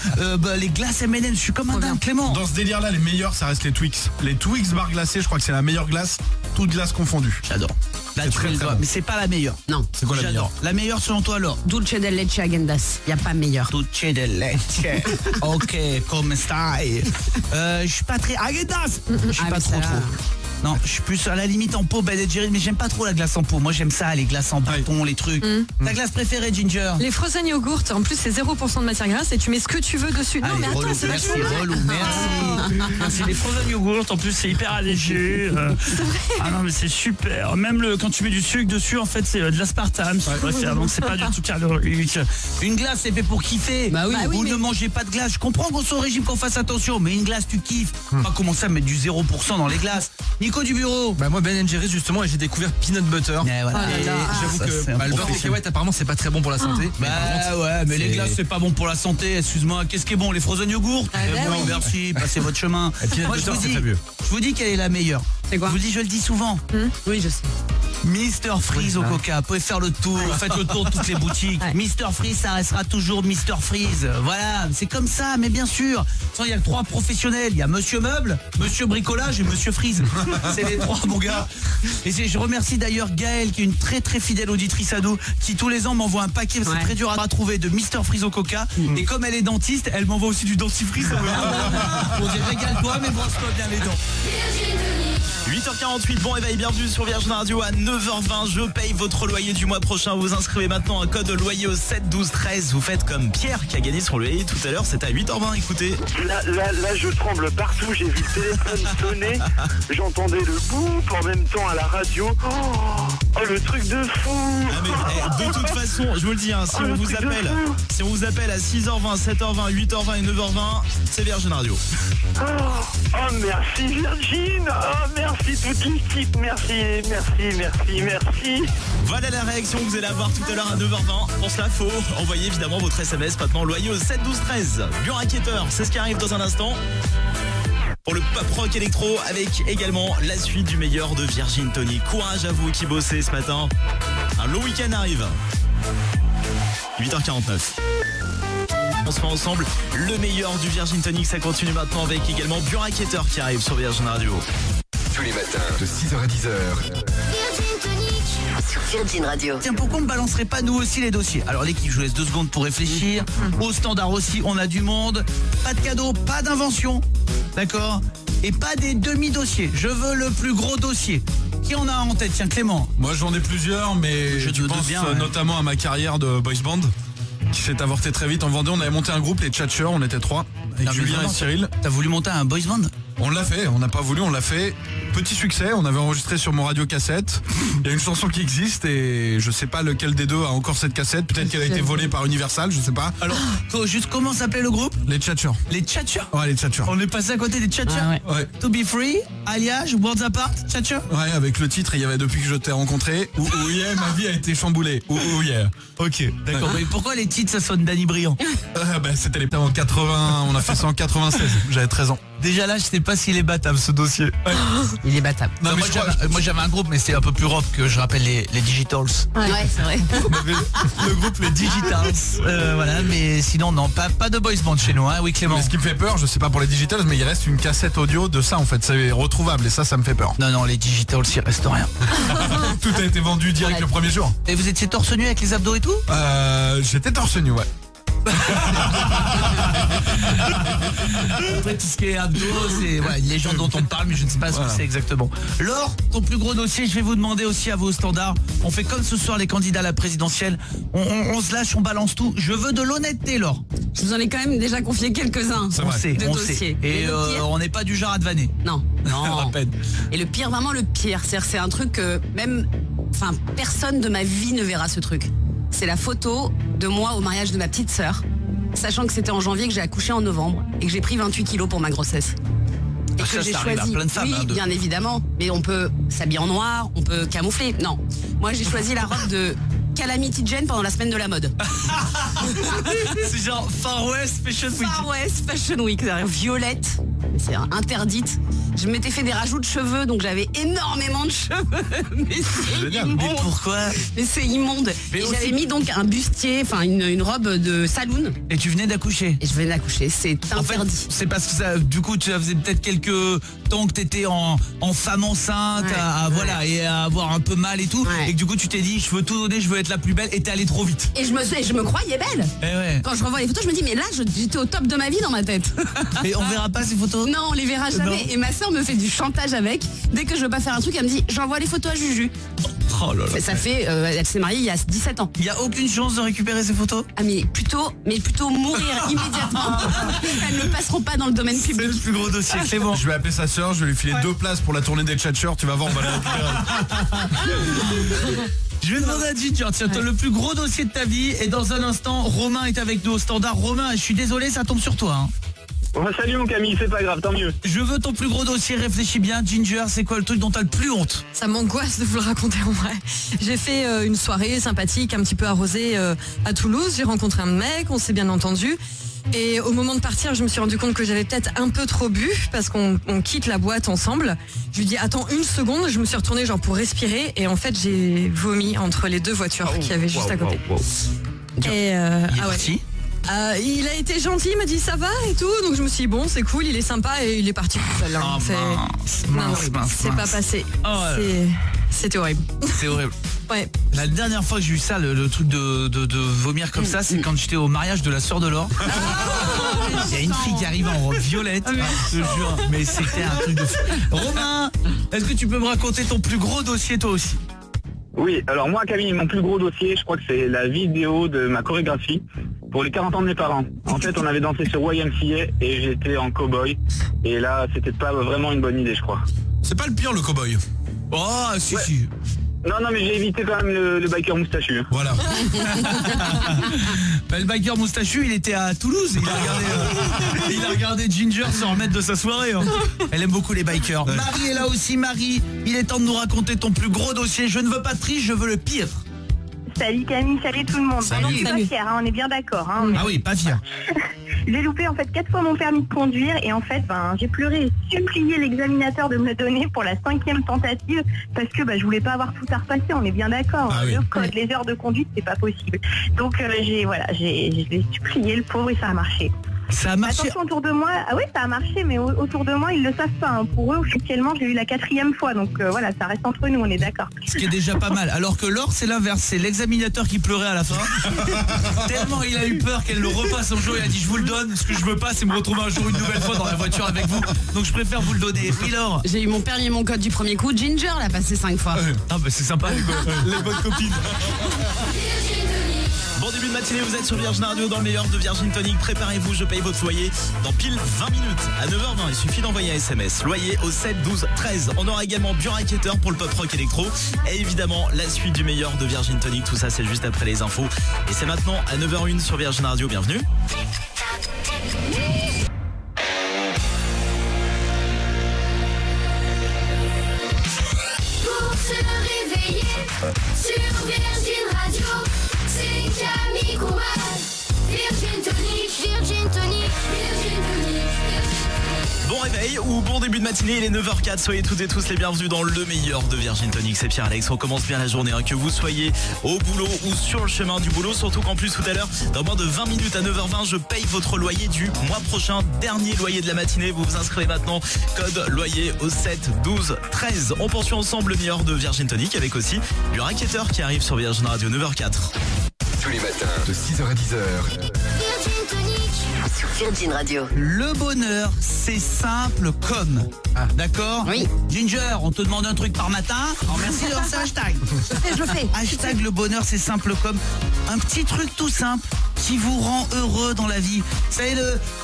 Les glaces M&M's, je suis comme un dingue, Clément. Dans ce délire-là, les meilleurs, ça reste les Twix. Les Twix bar glacés, je crois que c'est la meilleure glace, toute glace confondue. J'adore. Là, C'est tu très, fais le très doigt, bon. mais c'est pas la meilleure. Non. C'est quoi la J'adore. meilleure? La meilleure selon toi alors? Dulce de leche Agendas. Y a pas meilleur. Dulce de leche. Ok, comme style. Je suis pas très... Agendas. Je suis pas trop. Non, je suis plus à la limite en pot, Ben & Jerry's, mais j'aime pas trop la glace en pot. Moi, j'aime ça, les glaces en bâton, les trucs. Ta glace préférée, Ginger? Les frozen yogurt, en plus c'est 0% de matière grasse et tu mets ce que tu veux dessus. Non Allez, mais attends, relou, c'est merci, vachement bien. relou, merci. Merci, les frozen yogourts, en plus c'est hyper allégé. Ah non mais c'est super. Même quand tu mets du sucre dessus, en fait c'est de l'aspartame, si tu préfères, donc c'est pas du tout calorique. Une glace, c'est fait pour kiffer. Bah oui. Vous mais- ne mangez pas de glace. Je comprends qu'on soit au régime, qu'on fasse attention, mais une glace, tu kiffes. Pas commencer à mettre du 0% dans les glaces. Nico du bureau. Bah moi Ben & Jerry's justement, et j'ai découvert peanut butter. Eh, voilà. Et j'avoue Ça, que c'est un le beurre de professionnel. cacahuète apparemment c'est pas très bon pour la santé. Mais par Bah contre, ouais, mais les c'est- glaces c'est pas bon pour la santé, excuse-moi. Qu'est-ce qui est bon? Les frozen yogourts? Ah bah Bon, oui. merci, passez votre chemin. Et peanut Moi je butter, vous c'est dis, fabuleux. je vous dis quelle est la meilleure. C'est quoi? Je vous dis, je le dis souvent. Oui, je sais. Mister Freeze au Coca, vous pouvez faire le tour, faites le tour de toutes les boutiques. Ouais. Mister Freeze, ça restera toujours Mister Freeze. Voilà, c'est comme ça, mais bien sûr. Il y a 3 professionnels, il y a Monsieur Meuble, Monsieur Bricolage et Monsieur Freeze. C'est les 3, mon gars. Et je remercie d'ailleurs Gaëlle, qui est une très très fidèle auditrice à nous, qui tous les ans m'envoie un paquet, c'est Ouais. très dur à trouver, de Mister Freeze au Coca. Et comme elle est dentiste, elle m'envoie aussi du dentifrice. On dit régale-toi, mais brosse-toi bien les dents. 8h48, bon réveil, bienvenue sur Virgin Radio à 9h20. Je paye votre loyer du mois prochain. Vous inscrivez maintenant un code loyer au 7 12 13. Vous faites comme Pierre qui a gagné son loyer tout à l'heure. C'était à 8h20, écoutez. Là, je tremble partout. J'ai vu le téléphone sonner. J'entendais le boum en même temps à la radio. Oh, le truc de fou. Ah mais, de toute façon, je vous le dis, hein, si on vous appelle à 6h20, 7h20, 8h20 et 9h20, c'est Virgin Radio. Oh, merci Virgin. Oh, merci toute l'équipe. Merci. Voilà la réaction que vous allez avoir tout à l'heure à 9h20. Pour cela, faut envoyer évidemment votre SMS maintenant loyer au 7 12 13. Bureau Inquiéteur, c'est ce qui arrive dans un instant. Pour le pop rock électro avec également la suite du meilleur de Virgin Tonic. Courage à vous qui bossez ce matin. Un long week-end arrive. 8h49. On se met ensemble le meilleur du Virgin Tonic. Ça continue maintenant avec également Bureau Inquiéteur qui arrive sur Virgin Radio. Tous les matins de 6h à 10h. Sur Virgin Radio. Tiens, pourquoi on ne balancerait pas nous aussi les dossiers? Alors l'équipe, je vous laisse 2 secondes pour réfléchir. Au standard aussi, on a du monde. Pas de cadeau, pas d'invention. D'accord? Et pas des demi-dossiers. Je veux le plus gros dossier. Qui en a en tête? Tiens, Clément. Moi j'en ai plusieurs, mais Je je te pense bien, ouais. notamment à ma carrière de boys band qui s'est avortée très vite en Vendée. On avait monté un groupe, les Tchatchers, on était 3 avec Non, mais Julien vraiment, et Cyril. T'as voulu monter un boys band? On l'a fait, on n'a pas voulu, on l'a fait. petit succès, on avait enregistré sur mon radio cassette. Il y a une chanson qui existe et je sais pas lequel des deux a encore cette cassette. Peut-être qu'elle a été volée par Universal, je sais pas. Alors, juste comment s'appelait le groupe? Les Tchatchers. Les Tchatchers? Ouais, les Tchatchers. On est passé à côté des Tchatchers. Ouais. To Be Free, Alliage, Worlds Apart, Tchatchers? Ouais, avec le titre, il y avait Depuis que je t'ai rencontré. Ouh yeah, ma vie a été chamboulée. Ouh yeah. Ok, d'accord. Mais pourquoi les titres ça sonne Danny Briand? C'était les en 80, on a fait ça en 96, j'avais 13 ans. Déjà là, je sais pas s'il est battable ce dossier. Ouais. Il est battable. Non, moi j'avais un groupe, mais c'était un peu plus rock que je rappelle les Digitals. Ouais, c'est vrai. On avait le groupe les Digitals. Voilà, mais sinon non, pas de boys band chez nous, hein, oui Clément. Mais ce qui me fait peur, je sais pas pour les Digitals, mais il reste une cassette audio de ça en fait, c'est retrouvable et ça me fait peur. Non, les Digitals, il reste rien. Tout a été vendu direct le premier jour. Et vous étiez torse nu avec les abdos et tout? J'étais torse nu, ouais. Après tout ce qui est abdos, c'est les gens dont on parle, mais je ne sais pas ce que c'est exactement. Laure, ton plus gros dossier, je vais vous demander aussi à vos standards. On fait comme ce soir les candidats à la présidentielle. On se lâche, on balance tout. Je veux de l'honnêteté, Laure. Je vous en ai quand même déjà confié quelques-uns. On sait. Dossiers. Et on n'est pas du genre à devaner. Non. Et le pire, vraiment le pire, c'est un truc que même, personne de ma vie ne verra ce truc. C'est la photo de moi au mariage de ma petite sœur, sachant que c'était en janvier, que j'ai accouché en novembre et que j'ai pris 28 kilos pour ma grossesse. Et que j'ai choisi, plein de femmes, bien évidemment, mais on peut s'habiller en noir, on peut camoufler. Non, moi j'ai choisi la robe de Calamity Jane pendant la semaine de la mode. C'est genre Far West Fashion Week. Far West Fashion Week, violette, c'est interdite. Je m'étais fait des rajouts de cheveux, donc j'avais énormément de cheveux. Mais c'est immonde. Mais pourquoi? Mais c'est immonde. Et j'avais mis donc un bustier, une robe de saloon. Et tu venais d'accoucher? Et je venais d'accoucher, c'est interdit. En fait, c'est parce que ça, du coup, tu faisais peut-être quelques temps que t'étais en femme enceinte, et à avoir un peu mal et tout, et que du coup tu t'es dit, je veux tout donner, je veux être la plus belle, et t'es allée trop vite. Et je me croyais belle. Quand je revois les photos, je me dis, mais là, j'étais au top de ma vie dans ma tête. Et on verra pas ces photos? Non, on les verra jamais. Non. Et ma soeur me fait du chantage avec. Dès que je veux pas faire un truc, elle me dit, j'envoie les photos à Juju. Oh là là. Ça fait, elle s'est mariée il y a 17 ans. Il y a aucune chance de récupérer ces photos? Ah mais plutôt mourir immédiatement. Elles ne passeront pas dans le domaine public. C'est le plus gros dossier, c'est bon. Je vais appeler sa sœur, je vais lui filer 2 places pour la tournée des Tchatchers, tu vas voir, on va la récupérer. Je vais demander à Ginger, tiens, le plus gros dossier de ta vie, et dans un instant, Romain est avec nous au standard. Romain, je suis désolé, ça tombe sur toi. Hein. Salut mon Camille, c'est pas grave, tant mieux. Je veux ton plus gros dossier, réfléchis bien. Ginger, c'est quoi le truc dont t'as le plus honte? Ça m'angoisse de vous le raconter en vrai. J'ai fait une soirée sympathique, un petit peu arrosée à Toulouse. J'ai rencontré un mec, on s'est bien entendu. Et au moment de partir, je me suis rendu compte que j'avais peut-être un peu trop bu parce qu'on quitte la boîte ensemble. Je lui dis attends une seconde, je me suis retournée genre pour respirer et en fait j'ai vomi entre les 2 voitures qu'il y avait juste à côté. Et parti. Il a été gentil, il m'a dit ça va et tout, donc je me suis dit bon c'est cool, il est sympa et il est parti tout seul. C'est pas passé. C'était horrible. C'est horrible. Ouais. La dernière fois que j'ai eu ça, le truc de vomir comme ça, c'est quand j'étais au mariage de la sœur de Laure. Il y a une fille qui arrive en robe violette, je te jure, mais c'était un truc de fou. Romain, est-ce que tu peux me raconter ton plus gros dossier toi aussi? Oui, alors moi Camille, mon plus gros dossier, je crois que c'est la vidéo de ma chorégraphie pour les 40 ans de mes parents. En fait, on avait dansé sur YMCA et j'étais en cow-boy. Et là, c'était pas vraiment une bonne idée, je crois. C'est pas le pire, le cow-boy. Oh, si. Non, mais j'ai évité quand même le biker moustachu. Voilà. Le biker moustachu, il était à Toulouse. Il a regardé Ginger se remettre de sa soirée. Hein. Elle aime beaucoup les bikers. Ouais. Marie est là aussi. Marie, il est temps de nous raconter ton plus gros dossier. Je ne veux pas de triche, je veux le pire. Salut Camille, salut tout le monde. Salut. Non, pas fière, on est bien d'accord. Ah oui, pas fière. J'ai loupé en fait 4 fois mon permis de conduire et en fait j'ai pleuré et supplié l'examinateur de me le donner pour la 5e tentative parce que je voulais pas avoir tout à repasser, on est bien d'accord. Le code, les heures de conduite, c'est pas possible. Donc j'ai supplié le pauvre et ça a marché. Ça a marché. Attention autour de moi, ça a marché, mais autour de moi ils le savent pas. Hein. Pour eux officiellement j'ai eu la 4e fois, donc ça reste entre nous, on est d'accord. Ce qui est déjà pas mal. Alors que Laure c'est l'inverse, c'est l'examinateur qui pleurait à la fin. Tellement il a eu peur qu'elle le repasse un jour, il a dit je vous le donne. Ce que je veux pas c'est me retrouver un jour une nouvelle fois dans la voiture avec vous. Donc je préfère vous le donner. Oui Laure. J'ai eu mon permis et mon code du premier coup. Ginger l'a passé 5 fois. Ah c'est sympa les bonnes copines. Bon Bon début de matinée, vous êtes sur Virgin Radio dans le meilleur de Virgin Tonic. Préparez-vous, je paye votre loyer dans pile 20 minutes. À 9h20, il suffit d'envoyer un SMS. Loyer au 7 12 13. On aura également Bureau pour le pop rock électro. Et évidemment, la suite du meilleur de Virgin Tonic. Tout ça, c'est juste après les infos. Et c'est maintenant à 9h01 sur Virgin Radio. Bienvenue. Pour se réveiller sur Virgin Radio, c'est Camille Combal. Virgin Tonic, Virgin Tonic, Virgin Tonic. Bon réveil ou bon début de matinée, il est 9h04, soyez toutes et tous les bienvenus dans le meilleur de Virgin Tonic, c'est Pierre-Alex, on commence bien la journée, que vous soyez au boulot ou sur le chemin du boulot, surtout qu'en plus tout à l'heure, dans moins de 20 minutes à 9h20, je paye votre loyer du mois prochain, dernier loyer de la matinée, vous vous inscrivez maintenant, code loyer au 7 12 13. On poursuit ensemble le meilleur de Virgin Tonic avec aussi du racketteur qui arrive sur Virgin Radio 9h04. Tous les matins de 6h à 10h. Virgin Tonic. Sur Virgin Radio. Le bonheur, c'est simple comme. D'accord? Oui. Ginger, on te demande un truc par matin. Alors merci de lancer hashtag. Je le fais. Hashtag le bonheur, c'est simple comme. Un petit truc tout simple qui vous rend heureux dans la vie. Vous savez,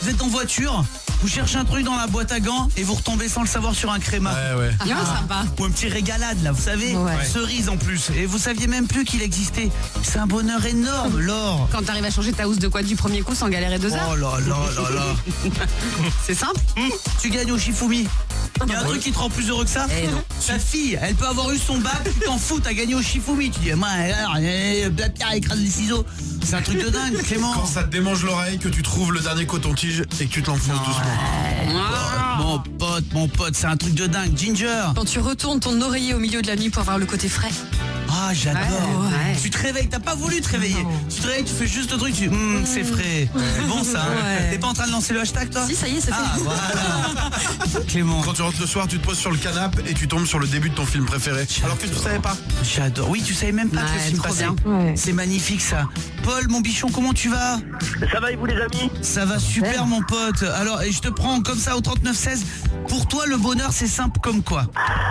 vous êtes en voiture, vous cherchez un truc dans la boîte à gants et vous retombez sans le savoir sur un créma. Ouais. Bien sympa. Ou un petit régalade là, vous savez, Ouais. cerise en plus. Et vous saviez même plus qu'il existait. C'est un bonheur énorme, Laure. Quand t'arrives à changer ta housse de quoi du premier coup sans galérer 2 heures. Oh là là là là. C'est simple. Tu gagnes au Shifumi. Il y a un truc qui te rend plus heureux que ça? Eh non. Ta fille, elle peut avoir eu son bac, tu t'en fous, t'as gagné au Shifumi. Tu dis, moi, alors, la pierre écrase les ciseaux. C'est un truc de dingue, Clément. Quand ça te démange l'oreille, que tu trouves le dernier coton-tige et que tu te l'enfonces doucement. Mon pote, c'est un truc de dingue. Ginger. Quand tu retournes ton oreiller au milieu de la nuit pour avoir le côté frais. Ah, j'adore. Ouais. Tu te réveilles, t'as pas voulu te réveiller. Tu te réveilles, tu fais juste le truc, tu c'est frais. C'est bon ça. Ouais. T'es pas en train de lancer le hashtag toi? Si, ça y est, c'est Ah, fait. voilà. Clément. Quand tu rentres le soir, tu te poses sur le canapé et tu tombes sur le début de ton film préféré. Alors que tu savais pas. J'adore. Oui, tu savais même pas que le Ouais, film trop passait. bien. Ouais. C'est magnifique ça. Paul, mon bichon, comment tu vas? Ça va et vous les amis? Ça va super mon pote. Alors, et je te prends comme ça au 3916. Pour toi, le bonheur, c'est simple comme quoi?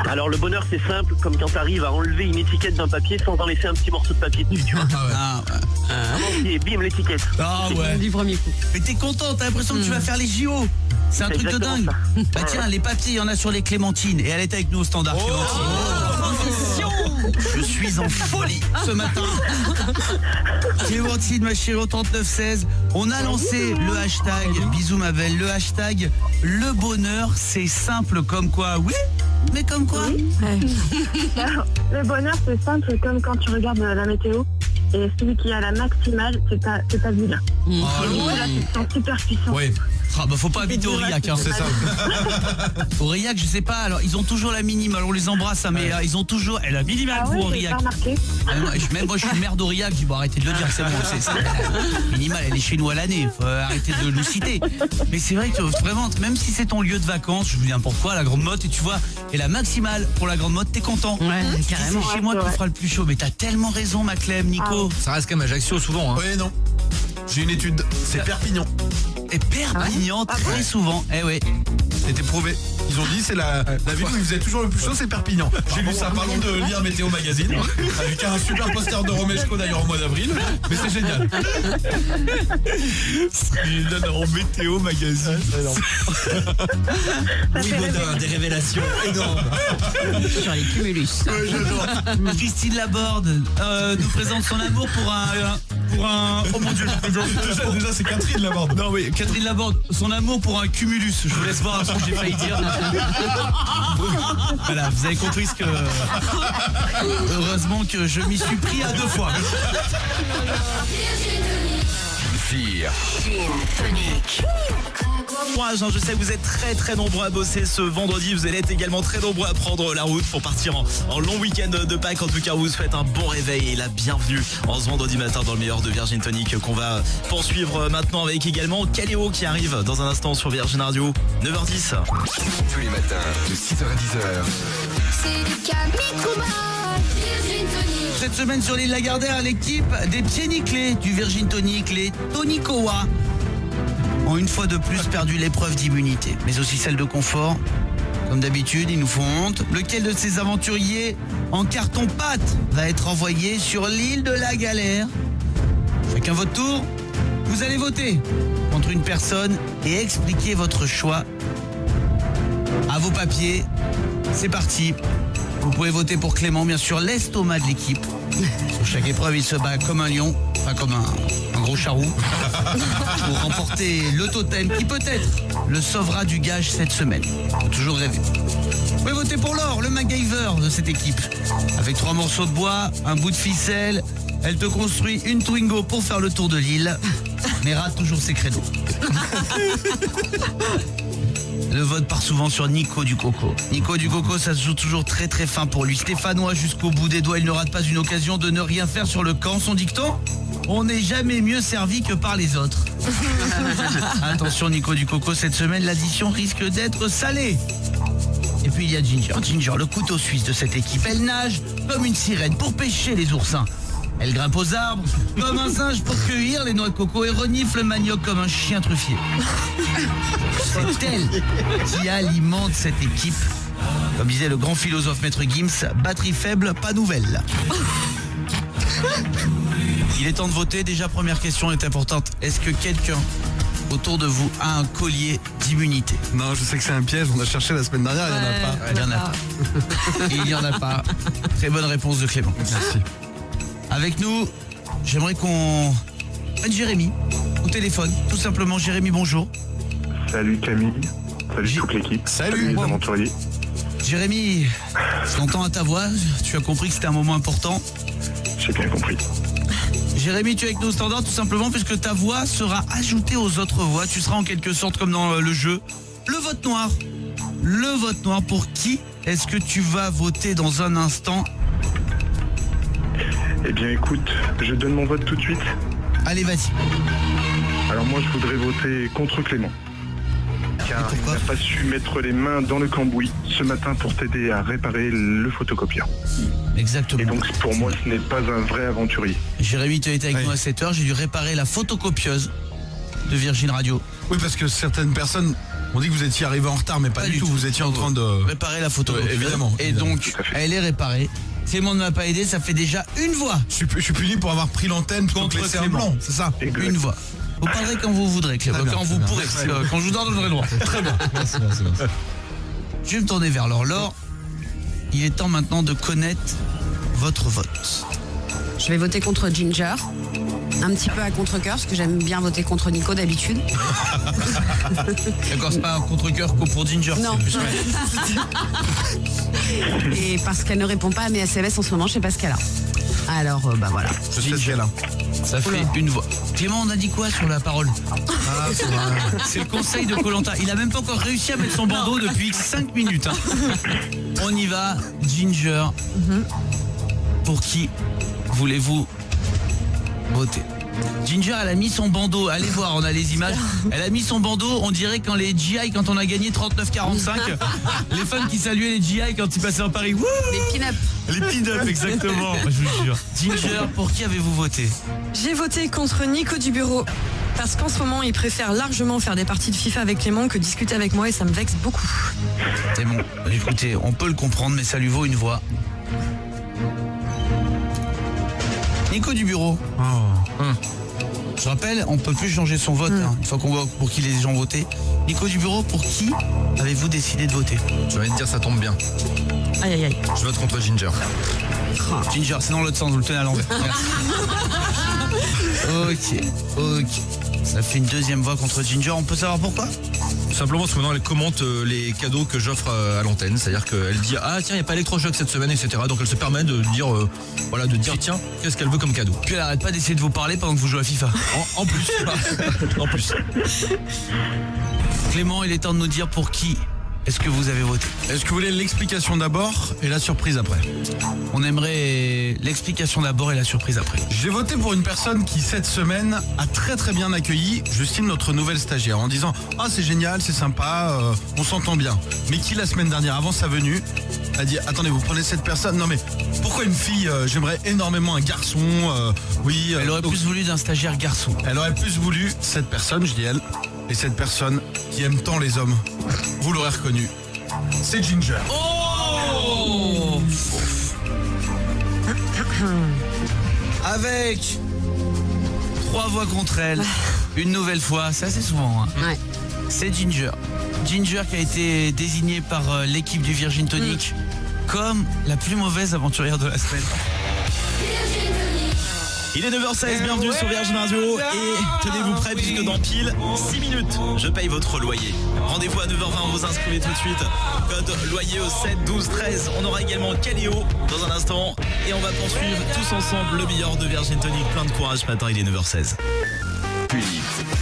Alors le bonheur c'est simple, comme quand t'arrives à enlever une étiquette d'un papier sans en laisser un petit morceau de papier dessus, tu vois. Ah Et bim l'étiquette. ouais. Du premier coup. Mais t'es content, t'as l'impression que tu vas faire les JO. C'est un truc de exactement dingue. ça. Bah tiens, les papiers, il y en a sur les clémentines. Et elle est avec nous au standard. Clémentine. Je suis en folie ce matin. Clémentine, ma chérie, au 3916. On a lancé le hashtag, bisous ma belle, le hashtag le bonheur, c'est simple comme quoi? Oui, mais comme quoi? Le bonheur, c'est simple comme quand tu regardes la météo. Et celui qui a la maximale, c'est ta ville. Là, tu te sens super puissant. Oui, Ah bah faut pas habiter Aurillac hein. c'est ça. Aurillac, je sais pas, alors ils ont toujours la minimale, on les embrasse hein, mais ils ont toujours la minimale Ah pour ouais, j'ai Aurillac. pas remarqué. Même moi je suis maire d'Aurillac, je dis bon arrêtez de le dire, c'est bon, c'est minimale, elle est chez nous à l'année, faut arrêter de nous citer. Mais c'est vrai que vraiment, même si c'est ton lieu de vacances, je vous dis n'importe quoi, la Grande Motte, et tu vois, et la maximale pour la Grande Motte, t'es content. Ouais, Tu dis, carrément. c'est chez moi qu'il fera le plus chaud, mais t'as tellement raison ma Clem, Nico. Ça reste quand même Ajaccio souvent. Hein. Oui, non. J'ai une étude, c'est Perpignan. Et Perpignan, très souvent, eh ouais. C'était prouvé. Ils ont dit c'est la ville où il faisait toujours le plus chaud, c'est Perpignan. J'ai lu ça, parlons de lire Météo Magazine, avec un super poster de Romeshko d'ailleurs au mois d'avril, mais c'est génial. En Météo Magazine. Oui, Baudin, des révélations énormes. Sur les cumulus. Ouais, j'adore. Christine Laborde nous présente son amour pour un oh mon dieu, Déjà c'est Catherine Laborde. non oui, Catherine Laborde, son amour pour un cumulus. Je vous laisse voir un truc que j'ai failli dire. Voilà, vous avez compris ce que. Heureusement que je m'y suis pris à 2 fois. Virgin Courage, hein, je sais que vous êtes très nombreux à bosser ce vendredi. Vous allez être également très nombreux à prendre la route pour partir en long week-end de Pâques. En tout cas, vous souhaite un bon réveil et la bienvenue en ce vendredi matin dans le meilleur de Virgin Tonic qu'on va poursuivre maintenant avec également Caléo qui arrive dans un instant sur Virgin Radio 9h10. Tous les matins de 6h à 10h. C'est Camille Combal. Virgin Tonic. Cette semaine sur l'île Lagardère, l'équipe des pieds nickelés du Virgin Tonic, les Tonicoa, ont une fois de plus perdu l'épreuve d'immunité, mais aussi celle de confort. Comme d'habitude, ils nous font honte. Lequel de ces aventuriers en carton-pâte va être envoyé sur l'île de la galère? Chacun votre tour. Vous allez voter contre une personne et expliquer votre choix. À vos papiers, c'est parti. Vous pouvez voter pour Clément, bien sûr, l'estomac de l'équipe. Sur chaque épreuve, il se bat comme un lion, enfin comme un gros charroux, pour remporter le totem qui peut-être le sauvera du gage cette semaine. Faut toujours rêver. Vous pouvez voter pour Laure, le MacGyver de cette équipe. Avec 3 morceaux de bois, un bout de ficelle, elle te construit une Twingo pour faire le tour de l'île, mais rate toujours ses créneaux. Le vote part souvent sur Nico du Coco. Nico du Coco, ça se joue toujours très très fin pour lui. Stéphanois jusqu'au bout des doigts, il ne rate pas une occasion de ne rien faire sur le camp. Son dicton : on n'est jamais mieux servi que par les autres. Attention Nico du Coco, cette semaine l'addition risque d'être salée. Et puis il y a Ginger. Ginger, le couteau suisse de cette équipe. Elle nage comme une sirène pour pêcher les oursins. Elle grimpe aux arbres comme un singe pour cueillir les noix de coco et renifle le manioc comme un chien truffier. C'est elle qui alimente cette équipe. Comme disait le grand philosophe Maître Gims, batterie faible, pas nouvelle. Il est temps de voter. Déjà, première question est importante. Est-ce que quelqu'un autour de vous a un collier d'immunité? Non, je sais que c'est un piège. On a cherché la semaine dernière, il n'y en a pas. Il n'y en a pas. Il n'y en a pas. Très bonne réponse de Clément. Merci. Avec nous, j'aimerais qu'on prenne Jérémy au téléphone. Tout simplement, Jérémy, bonjour. Salut Camille. Salut toute l'équipe. Salut les aventuriers. Jérémy, je t'entends à ta voix. Tu as compris que c'était un moment important. J'ai bien compris. Jérémy, tu es avec nous au standard tout simplement puisque ta voix sera ajoutée aux autres voix. Tu seras en quelque sorte comme dans le jeu. Le vote noir. Le vote noir, pour qui est-ce que tu vas voter dans un instant? Eh bien écoute, je donne mon vote tout de suite. Allez, vas-y. Alors moi je voudrais voter contre Clément. Car il n'a pas su mettre les mains dans le cambouis ce matin pour t'aider à réparer le photocopieur. Exactement. Et donc pour moi ce n'est pas un vrai aventurier. Jérémy, tu as été avec nous à 7h, j'ai dû réparer la photocopieuse de Virgin Radio. Oui, parce que certaines personnes ont dit que vous étiez arrivé en retard, mais pas du tout. Vous étiez en train de réparer la photocopieuse. Évidemment. Et donc, elle est réparée. Clément ne m'a pas aidé, ça fait déjà une voix. Je suis puni pour avoir pris l'antenne contre Clément, c'est ça? Une voix. Vous parlerez quand vous voudrez, Clément, quand vous pourrez. Quand je vous donnerai le droit. Très bien. Merci. Je vais me tourner vers Laure. Laure, il est temps maintenant de connaître votre vote. Je vais voter contre Ginger. Un petit peu à contre-cœur, parce que j'aime bien voter contre Nico d'habitude. D'accord, c'est pas un contre-cœur que pour Ginger. Non. Et parce qu'elle ne répond pas à mes SMS en ce moment, je sais pas ce qu'elle a. Alors, bah voilà. Je sais ce qu'elle a. Ça fait une voix. Clément, on a dit quoi sur la parole? Ah, c'est vrai. C'est le conseil de Koh-Lanta. Il a même pas encore réussi à mettre son bandeau depuis 5 minutes. On y va, Ginger. Pour qui voulez-vous voter? Ginger, elle a mis son bandeau, allez voir, on a les images. Elle a mis son bandeau, on dirait quand les GI, quand on a gagné 39-45, les fans qui saluaient les GI quand ils passaient en Paris. Wouh, les pin-up. Les pin-up, exactement. Je vous jure. Ginger, pour qui avez-vous voté? J'ai voté contre Nico du bureau. Parce qu'en ce moment, il préfère largement faire des parties de FIFA avec Clément que discuter avec moi et ça me vexe beaucoup. C'est bon, écoutez, on peut le comprendre, mais ça lui vaut une voix. Nico du bureau. Je rappelle, on peut plus changer son vote une fois qu'on voit pour qui les gens votaient. Nico du bureau, pour qui avez-vous décidé de voter? Je vais te dire, ça tombe bien. Aïe aïe aïe. Je vote contre Ginger. Ginger, c'est dans l'autre sens, vous le tenez à l'envers. Ok. Ça fait une deuxième voix contre Ginger, on peut savoir pourquoi? Simplement parce que maintenant elle commente les cadeaux que j'offre à l'antenne. C'est-à-dire qu'elle dit ah tiens, il n'y a pas électrochoc cette semaine, etc. Donc elle se permet de dire tiens, qu'est-ce qu'elle veut comme cadeau. Puis elle arrête pas d'essayer de vous parler pendant que vous jouez à FIFA. En plus. En plus. Clément, il est temps de nous dire pour qui est-ce que vous avez voté? Est-ce que vous voulez l'explication d'abord et la surprise après? On aimerait l'explication d'abord et la surprise après. J'ai voté pour une personne qui cette semaine a très très bien accueilli Justine, notre nouvelle stagiaire, en disant ah c'est génial, c'est sympa, on s'entend bien. Mais qui la semaine dernière, avant sa venue, a dit attendez, vous prenez cette personne? Non mais pourquoi une fille? J'aimerais énormément un garçon. Oui. Elle aurait plus voulu d'un stagiaire garçon. Elle aurait plus voulu cette personne, je dis elle. Et cette personne qui aime tant les hommes, vous l'aurez reconnu, c'est Ginger. Oh Avec 3 voix contre elle. Une nouvelle fois, c'est assez souvent. Hein. Ouais. C'est Ginger. Ginger qui a été désignée par l'équipe du Virgin Tonic comme la plus mauvaise aventurière de la semaine. Il est 9h16, bienvenue sur Virgin Radio et tenez-vous prêts puisque dans pile 6 minutes, je paye votre loyer. Rendez-vous à 9h20, vous inscrivez tout de suite. Code loyer au 7 12 13. On aura également Caléo dans un instant et on va poursuivre tous ensemble le meilleur de Virgin Tonic. Plein de courage ce matin, il est 9h16. Puis,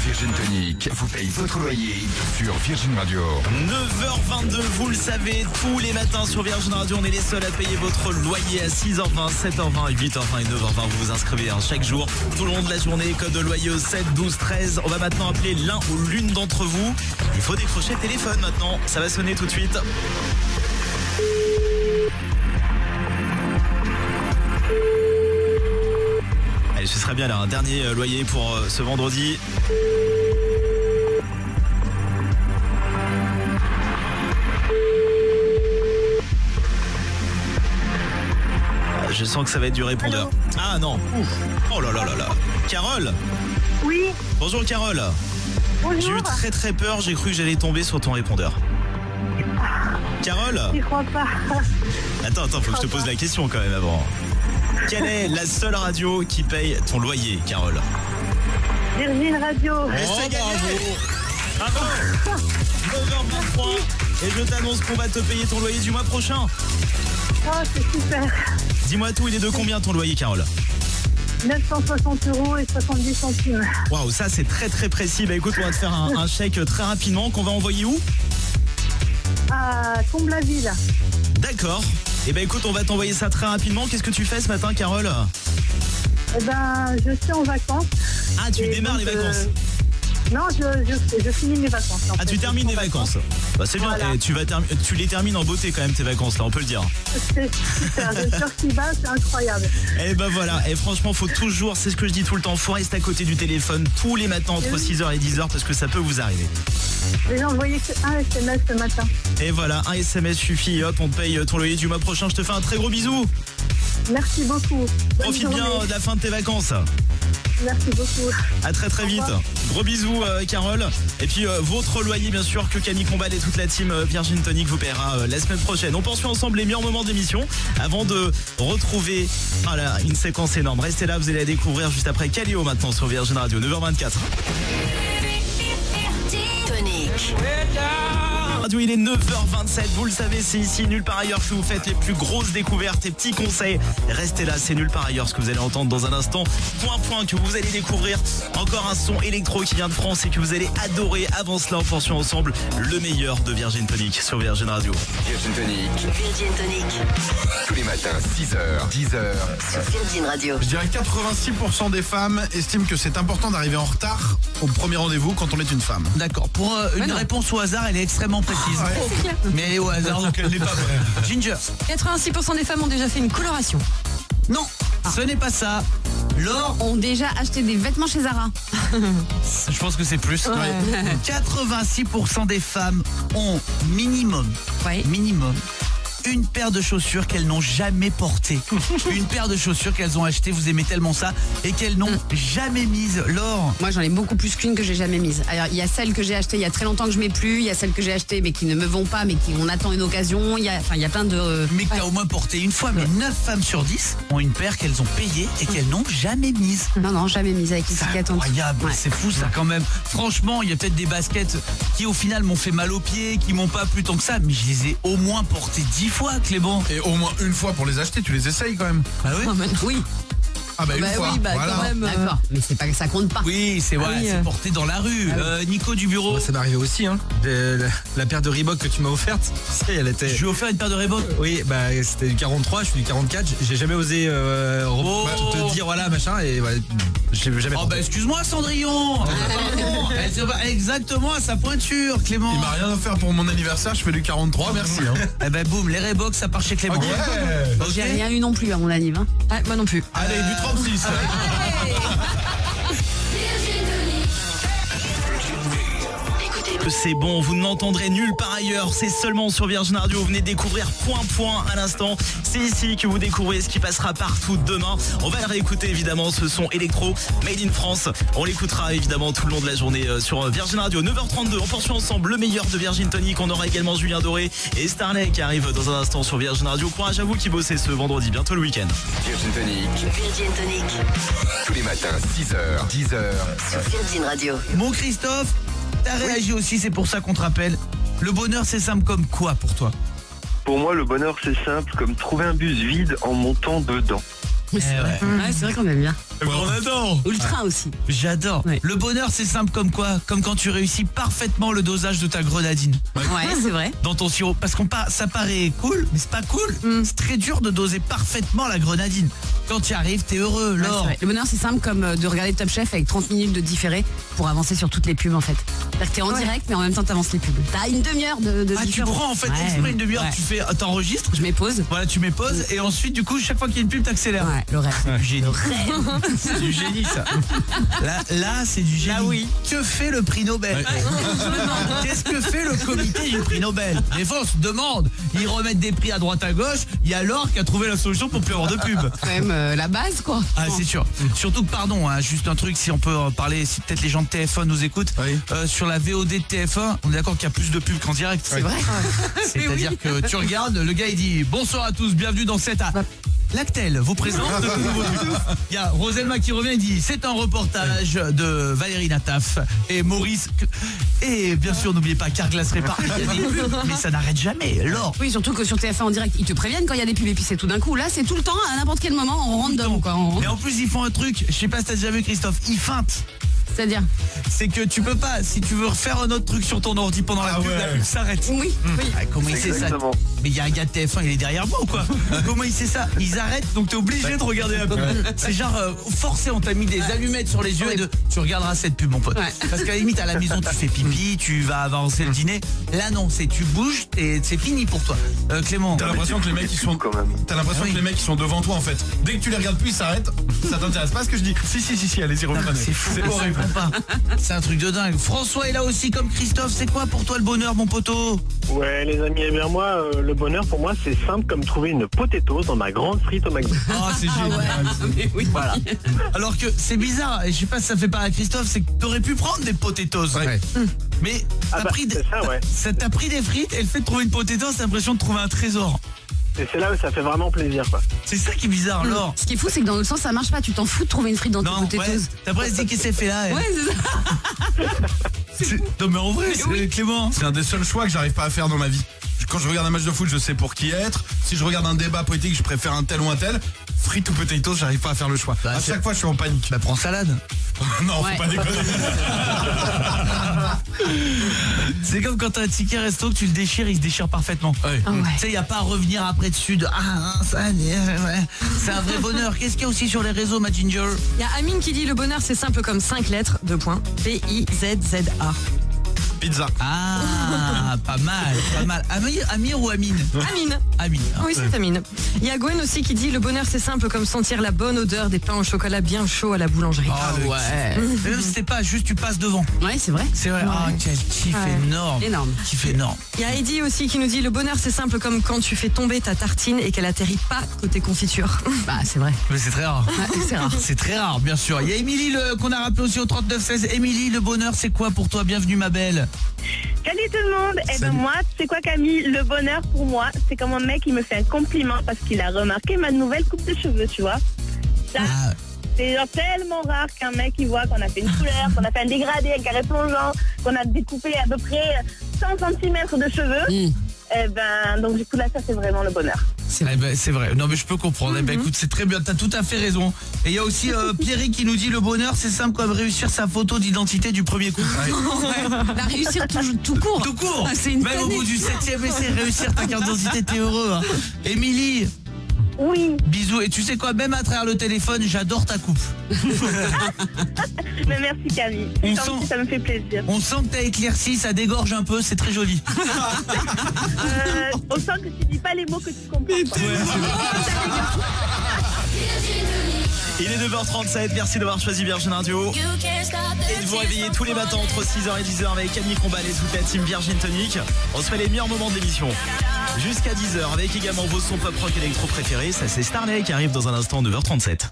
Virgin Tonic vous paye votre loyer sur Virgin Radio. 9h22, vous le savez, tous les matins sur Virgin Radio, on est les seuls à payer votre loyer à 6h20, 7h20, 8h20 et 9h20. Vous vous inscrivez chaque jour, tout le long de la journée, code de loyer au 7 12 13. On va maintenant appeler l'un ou l'une d'entre vous. Il faut décrocher le téléphone maintenant, ça va sonner tout de suite. Allez, ce serait bien là, un dernier loyer pour ce vendredi. Je sens que ça va être du répondeur. Ah non. Ouf. Oh là là là là. Carole. Oui. Bonjour Carole. Bonjour. J'ai eu très très peur, j'ai cru que j'allais tomber sur ton répondeur. Carole. Je crois pas. Attends, faut que je te pose la question quand même avant. Quelle est la seule radio qui paye ton loyer, Carole? Virgin Radio. C'est gagné. Bravo. 9h23 et je t'annonce qu'on va te payer ton loyer du mois prochain. Oh, c'est super. Dis-moi tout, il est de combien ton loyer, Carole? 960 € et 70 centimes. Waouh, ça c'est très très précis. Bah écoute, on va te faire un chèque très rapidement qu'on va envoyer où? À Comble-la-Ville. D'accord. Et bah écoute, on va t'envoyer ça très rapidement. Qu'est-ce que tu fais ce matin, Carole? Eh ben, je suis en vacances. Ah, tu démarres les vacances? Non, je finis mes vacances. Ah, tu termines les vacances. Bah c'est bien, voilà. et tu les termines en beauté quand même tes vacances là, on peut le dire. C'est super, le surf qui bat, c'est incroyable. Et bah voilà, et franchement faut toujours, c'est ce que je dis tout le temps, faut rester à côté du téléphone tous les matins entre 6h et 10h parce que ça peut vous arriver. J'ai envoyé un SMS ce matin. Et voilà, un SMS suffit et hop, on te paye ton loyer du mois prochain. Je te fais un très gros bisou. Merci beaucoup. Profite bien de la fin de tes vacances. Merci beaucoup. À très très vite. Gros bisous Carole. Et puis votre loyer bien sûr que Camille Combal et toute la team Virgin Tonic vous paiera la semaine prochaine. On poursuit ensemble les meilleurs moments d'émission avant de retrouver une séquence énorme. Restez là, vous allez la découvrir juste après Caléo maintenant sur Virgin Radio 9h24. Tonic. Radio, il est 9h27, vous le savez, c'est ici nulle part ailleurs que vous faites les plus grosses découvertes et petits conseils. Restez là, c'est nulle part ailleurs ce que vous allez entendre dans un instant. Point que vous allez découvrir encore un son électro qui vient de France et que vous allez adorer. Avant cela, on poursuit ensemble le meilleur de Virgin Tonic sur Virgin Radio. Virgin Tonic. Virgin Tonic. Tous les matins, 6h, 10h. Sur Virgin Radio. Je dirais que 86% des femmes estiment que c'est important d'arriver en retard au premier rendez-vous quand on est une femme. D'accord. Pour une réponse au hasard, elle est extrêmement précise. Mais au hasard, donc elle n'est pas vraie. Ginger. 86% des femmes ont déjà fait une coloration. Non, ce n'est pas ça. Laure ont déjà acheté des vêtements chez Zara. Je pense que c'est plus. Ouais. 86% des femmes ont minimum une paire de chaussures qu'elles n'ont jamais portées. Une paire de chaussures qu'elles ont achetées, vous aimez tellement ça, et qu'elles n'ont jamais mise. Laure? Moi j'en ai beaucoup plus qu'une que j'ai jamais mise. Alors il y a celles que j'ai achetées il y a très longtemps que je mets plus, il y a celles que j'ai achetées mais qui ne me vont pas mais qui on attend une occasion, il y a plein de... Mais que t'as au moins porté une fois, mais 9 femmes sur 10 ont une paire qu'elles ont payée et qu'elles n'ont jamais mise. Non, jamais mise avec l'étiquette en dessous. Incroyable, c'est fou ça quand même. Franchement, il y a peut-être des baskets qui au final m'ont fait mal aux pieds, qui m'ont pas plu tant que ça, mais je les ai au moins portées 10 fois, Clément. Et au moins une fois pour les acheter, tu les essayes quand même. Bah oui. Oui. Ah bah une fois. Oui, voilà. quand même. D'accord, mais c'est pas que ça compte pas. Oui, c'est vrai, c'est porté dans la rue. Nico du bureau. Moi, ça m'est arrivé aussi, hein. La paire de Reebok que tu m'as offerte, tu sais, elle était. Je lui ai offert une paire de Reebok. Oui, bah c'était du 43, je suis du 44. J'ai jamais osé te dire voilà machin et voilà, je l'ai jamais. Oh bah excuse-moi Cendrillon. Elle se va exactement à sa pointure, Clément. Il m'a rien offert pour mon anniversaire, je fais du 43, merci. Hein. Eh ben boum, les Reebok ça part chez Clément. Okay. J'ai rien eu non plus à mon anniv. Moi non plus. Allez, du 36. Écoutez que c'est bon, vous ne l'entendrez nulle part ailleurs, c'est seulement sur Virgin Radio. Vous venez de découvrir Point à l'instant. C'est ici que vous découvrez ce qui passera partout demain. On va le réécouter évidemment, ce son électro Made in France. On l'écoutera évidemment tout le long de la journée sur Virgin Radio. 9h32, on poursuit ensemble le meilleur de Virgin Tonic. On aura également Julien Doré et Starley qui arrivent dans un instant sur Virgin Radio. Courage à vous qui bossez ce vendredi, bientôt le week-end. Virgin Tonic. Virgin Tonic. Tous les matins, 6h, 10h. Sur Virgin Radio. Mon Christophe, t'as réagi aussi, c'est pour ça qu'on te rappelle. Le bonheur, c'est simple comme quoi pour toi? Pour moi, le bonheur, c'est simple comme trouver un bus vide en montant dedans. C'est vrai. Ouais, c'est vrai qu'on aime bien. On adore. Ou le train aussi. J'adore. Ouais. Le bonheur, c'est simple comme quoi? Comme quand tu réussis parfaitement le dosage de ta grenadine. Ouais, c'est vrai. Dans ton sirop. Parce ça paraît cool, mais c'est pas cool. C'est très dur de doser parfaitement la grenadine. Quand tu y arrives, t'es heureux, Ouais, c'est Laure. vrai. Le bonheur, c'est simple comme de regarder Top Chef avec 30 minutes de différé pour avancer sur toutes les pubs en fait. C'est-à-dire que t'es en direct, mais en même temps t'avances les pubs. T'as une demi-heure de Ah, tu différence. prends en fait Ouais. exprès une demi-heure, Ouais. t'enregistres. Je mets pause. Voilà, tu mets pause et ensuite du coup chaque fois qu'il y a une pub t'accélères. Ouais, le rêve. C'est du génie. C'est du génie ça. Là c'est du génie. Là, oui. Que fait le prix Nobel? Qu'est-ce que fait le comité du prix Nobel? Les gens se demandent. Ils remettent des prix à droite à gauche. Il y a Laure qui a trouvé la solution pour plus avoir de pub. Quand même la base quoi. Ah c'est sûr. Surtout que pardon, hein, juste un truc si on peut en parler, si peut-être les gens de TF1 nous écoutent. Oui. Sur la VOD de TF1, on est d'accord qu'il y a plus de pubs qu'en direct. C'est vrai. C'est-à-dire que tu regardes, le gars il dit bonsoir à tous, bienvenue dans cette Lactel vous présente de tout nouveau truc. Il y a Roselma qui revient et dit c'est un reportage de Valérie Nataf et Maurice et bien sûr n'oubliez pas Carglass répare. Il y a des pubs mais ça n'arrête jamais. Laure. Oui, surtout que sur TF1 en direct, ils te préviennent quand il y a des pubs et puis c'est tout d'un coup. Là, c'est tout le temps, à n'importe quel moment, on rentre dedans quoi. Et en plus ils font un truc, je sais pas si t'as déjà vu Christophe, ils feintent. C'est-à-dire C'est que tu peux pas, si tu veux refaire un autre truc sur ton ordi pendant la pub, la pub s'arrête. Oui, oui. Ah, comment il sait ça? Exactement. Mais il y a un gars de TF1, il est derrière moi ou quoi? Comment il sait ça? Ils arrêtent, donc t'es obligé de regarder la pub. C'est genre forcé, on t'a mis des allumettes sur les yeux et tu regarderas cette pub mon pote. Ouais. Parce qu'à la limite à la maison tu fais pipi, tu vas avancer le dîner. Là non, c'est tu bouges et c'est fini pour toi. Clément. T'as l'impression que les mecs ils sont quand même. T'as l'impression Ah oui. que les mecs ils sont devant toi en fait. Dès que tu les regardes plus ils s'arrêtent. Ça t'intéresse pas ce que je dis? Si, allez-y reprenez. C'est fou, C'est horrible. ça comprend pas. C'est un truc de dingue. François est là aussi comme Christophe. C'est quoi pour toi le bonheur mon poteau? Ouais les amis, eh bien moi, le bonheur pour moi c'est simple comme trouver une potatoes dans ma grande frite au McDo. Ah c'est génial. Mais oui. Voilà. Alors que c'est bizarre, et je sais pas si ça fait pas à Christophe, c'est que t'aurais pu prendre des potatoes. Ouais. Mais t'as pris c'est ça, ouais. ça t'a pris des frites et le fait de trouver une potatoes, t'as l'impression de trouver un trésor. Et c'est là où ça fait vraiment plaisir quoi. C'est ça qui est bizarre, Laure. Ce qui est fou, c'est que dans l'autre sens, ça marche pas. Tu t'en fous de trouver une frite dans tes Non, ouais, potatoes. t'as presque dit qu'est-ce qu'elle fait là elle. Ouais, c'est ça. Non mais en vrai, c'est Clément. C'est un des seuls choix que j'arrive pas à faire dans ma vie. Quand je regarde un match de foot, je sais pour qui être. Si je regarde un débat politique, je préfère un tel ou un tel. Frites ou potatoes, j'arrive pas à faire le choix. Bah, à chaque fois, je suis en panique. Bah prends salade. Non, Ouais. faut pas déconner. C'est comme quand t'as un ticket resto que tu le déchires, il se déchire parfaitement. Ouais. Ah ouais. Tu sais, y a pas à revenir après dessus de ouais. C'est un vrai bonheur. Qu'est-ce qu'il y a aussi sur les réseaux, ma Ginger? Il y a Amine qui dit le bonheur c'est simple comme 5 lettres, 2 points, P-I-Z-Z-A. Pizza. Ah, pas mal. Amir ou Amine? Amine. Amine. hein. Oui, c'est Amine. Il y a Gwen aussi qui dit le bonheur c'est simple comme sentir la bonne odeur des pains au chocolat bien chauds à la boulangerie. Ah ouais. Même si c'est pas juste tu passes devant. Ouais, c'est vrai. C'est vrai. Ah, quel kiff Ouais. énorme. Énorme. Kiff énorme. Il y a Eddie aussi qui nous dit le bonheur c'est simple comme quand tu fais tomber ta tartine et qu'elle atterrit pas côté confiture. Bah, c'est vrai. Mais c'est très rare. Ouais, c'est rare. C'est très rare, bien sûr. Il y a Émilie qu'on a rappelé aussi au 3916. Émilie, le bonheur, c'est quoi pour toi? Bienvenue, ma belle. Salut tout le monde. Eh ben moi, c'est quoi Camille? Le bonheur pour moi, c'est comme un mec qui me fait un compliment parce qu'il a remarqué ma nouvelle coupe de cheveux, tu vois. Ça, c'est genre tellement rare qu'un mec il voit qu'on a fait une couleur, qu'on a fait un dégradé, un carré plongeant, qu'on a découpé à peu près 100 cm de cheveux. Eh ben, donc du coup là, ça c'est vraiment le bonheur. Eh ben, c'est vrai. Non mais je peux comprendre. Eh ben, écoute, c'est très bien. T'as tout à fait raison. Et il y a aussi Pierry qui nous dit le bonheur, c'est simple comme réussir sa photo d'identité du premier coup. La réussir tout court. Tout court. Ah, c'est une Même au tannée. bout du 7e essai, réussir ta carte d'identité, t'es heureux. Hein. Émilie. Oui. Bisous. Et tu sais quoi, même à travers le téléphone, j'adore ta coupe. Mais merci Camille. On C'est gentil, ça me fait plaisir. On sent que t'as éclairci, ça dégorge un peu, c'est très joli. On sent que tu dis pas les mots que tu comprends pas. Il est 9h37, merci d'avoir choisi Virgin Radio. Et de vous réveiller tous les matins entre 6h et 10h avec Camille Combal et toute la team Virgin Tonic. On se fait les meilleurs moments de l'émission. Jusqu'à 10h avec également vos sons pop rock électro préférés. Ça c'est Starley qui arrive dans un instant, 9h37.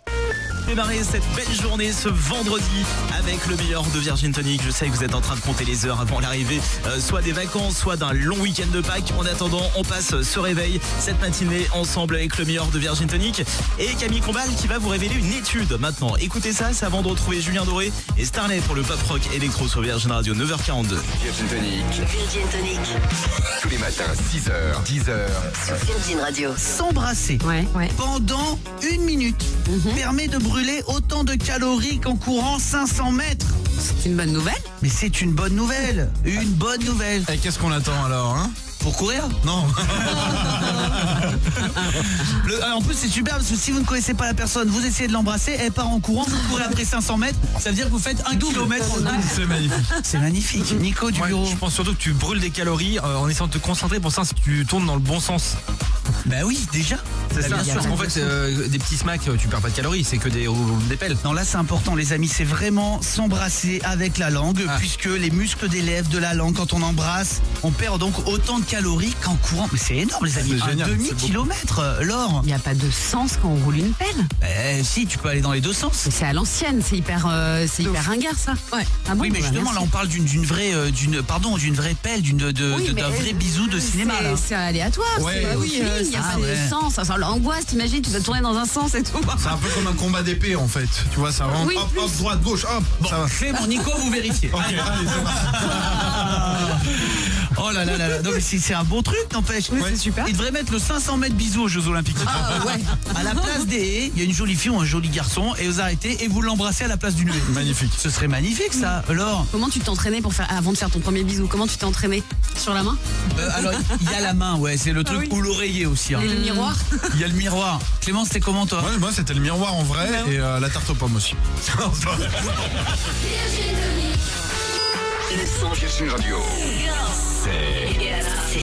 Démarrer cette belle journée ce vendredi avec le meilleur de Virgin Tonic. Je sais que vous êtes en train de compter les heures avant l'arrivée soit des vacances, soit d'un long week-end de Pâques. En attendant, on passe ce réveil cette matinée ensemble avec le meilleur de Virgin Tonic et Camille Combal qui va vous révéler une étude maintenant. Écoutez ça, c'est avant de retrouver Julien Doré et Starlet pour le pop rock électro sur Virgin Radio, 9h42. Virgin Tonic. Virgin Tonic. Tous les matins, 6h, 10h. Sur Virgin Radio. S'embrasser pendant 1 minute permet de brûler autant de calories qu'en courant 500 mètres. C'est une bonne nouvelle. Mais c'est une bonne nouvelle. Une bonne nouvelle. Et qu'est-ce qu'on attend alors, hein? Pour courir? Non. Alors, en plus c'est super parce que si vous ne connaissez pas la personne, vous essayez de l'embrasser, elle part en courant, vous courez après 500 mètres, ça veut dire que vous faites 1 kilomètre en double. C'est magnifique. C'est magnifique. Nico du bureau. Je pense surtout que tu brûles des calories en essayant de te concentrer pour ça si tu tournes dans le bon sens. Bah oui, déjà. C'est ça, parce qu'en fait, des petits smacks, tu perds pas de calories, c'est que des pelles. Non, là c'est important les amis, c'est vraiment s'embrasser avec la langue, puisque les muscles des lèvres, de la langue, quand on embrasse, on perd donc autant de calories qu'en courant. Mais c'est énorme les amis, un demi-kilomètre, Laure. Il n'y a pas de sens quand on roule une pelle. Si, tu peux aller dans les deux sens. Mais c'est à l'ancienne, c'est hyper ringard ça. Ouais. Ah bon, oui, mais justement là on parle d'une vraie pelle, d'un vrai bisou de cinéma. C'est aléatoire. Ouais. Il n'y a pas de sens. Ça sent l'angoisse, t'imagines, tu dois tourner dans un sens et tout. C'est un peu comme un combat d'épée en fait. Tu vois, ça rentre, hop, droite, gauche, hop. Bon, ça va. C'est mon Nico, vous vérifiez. Ok, allez, c'est parti. Oh là là là là, non mais c'est un bon truc n'empêche. Oui, c'est super. Il devrait mettre le 500 mètres bisous aux Jeux Olympiques. Ah ouais. À la place des haies, il y a une jolie fille ou un joli garçon et vous arrêtez et vous l'embrassez à la place d'une haie. Magnifique. Ce serait magnifique ça, Laure. Comment tu t'entraînais avant de faire ton premier bisou? Comment tu t'es entraîné? Sur la main? Alors il y a la main, ouais, c'est le truc, ou l'oreiller aussi. Hein. Et le miroir? Il y a le miroir. Clément, c'était comment toi? Ouais, moi c'était le miroir en vrai et la tarte aux pommes aussi. Le son Virgin Radio. C'est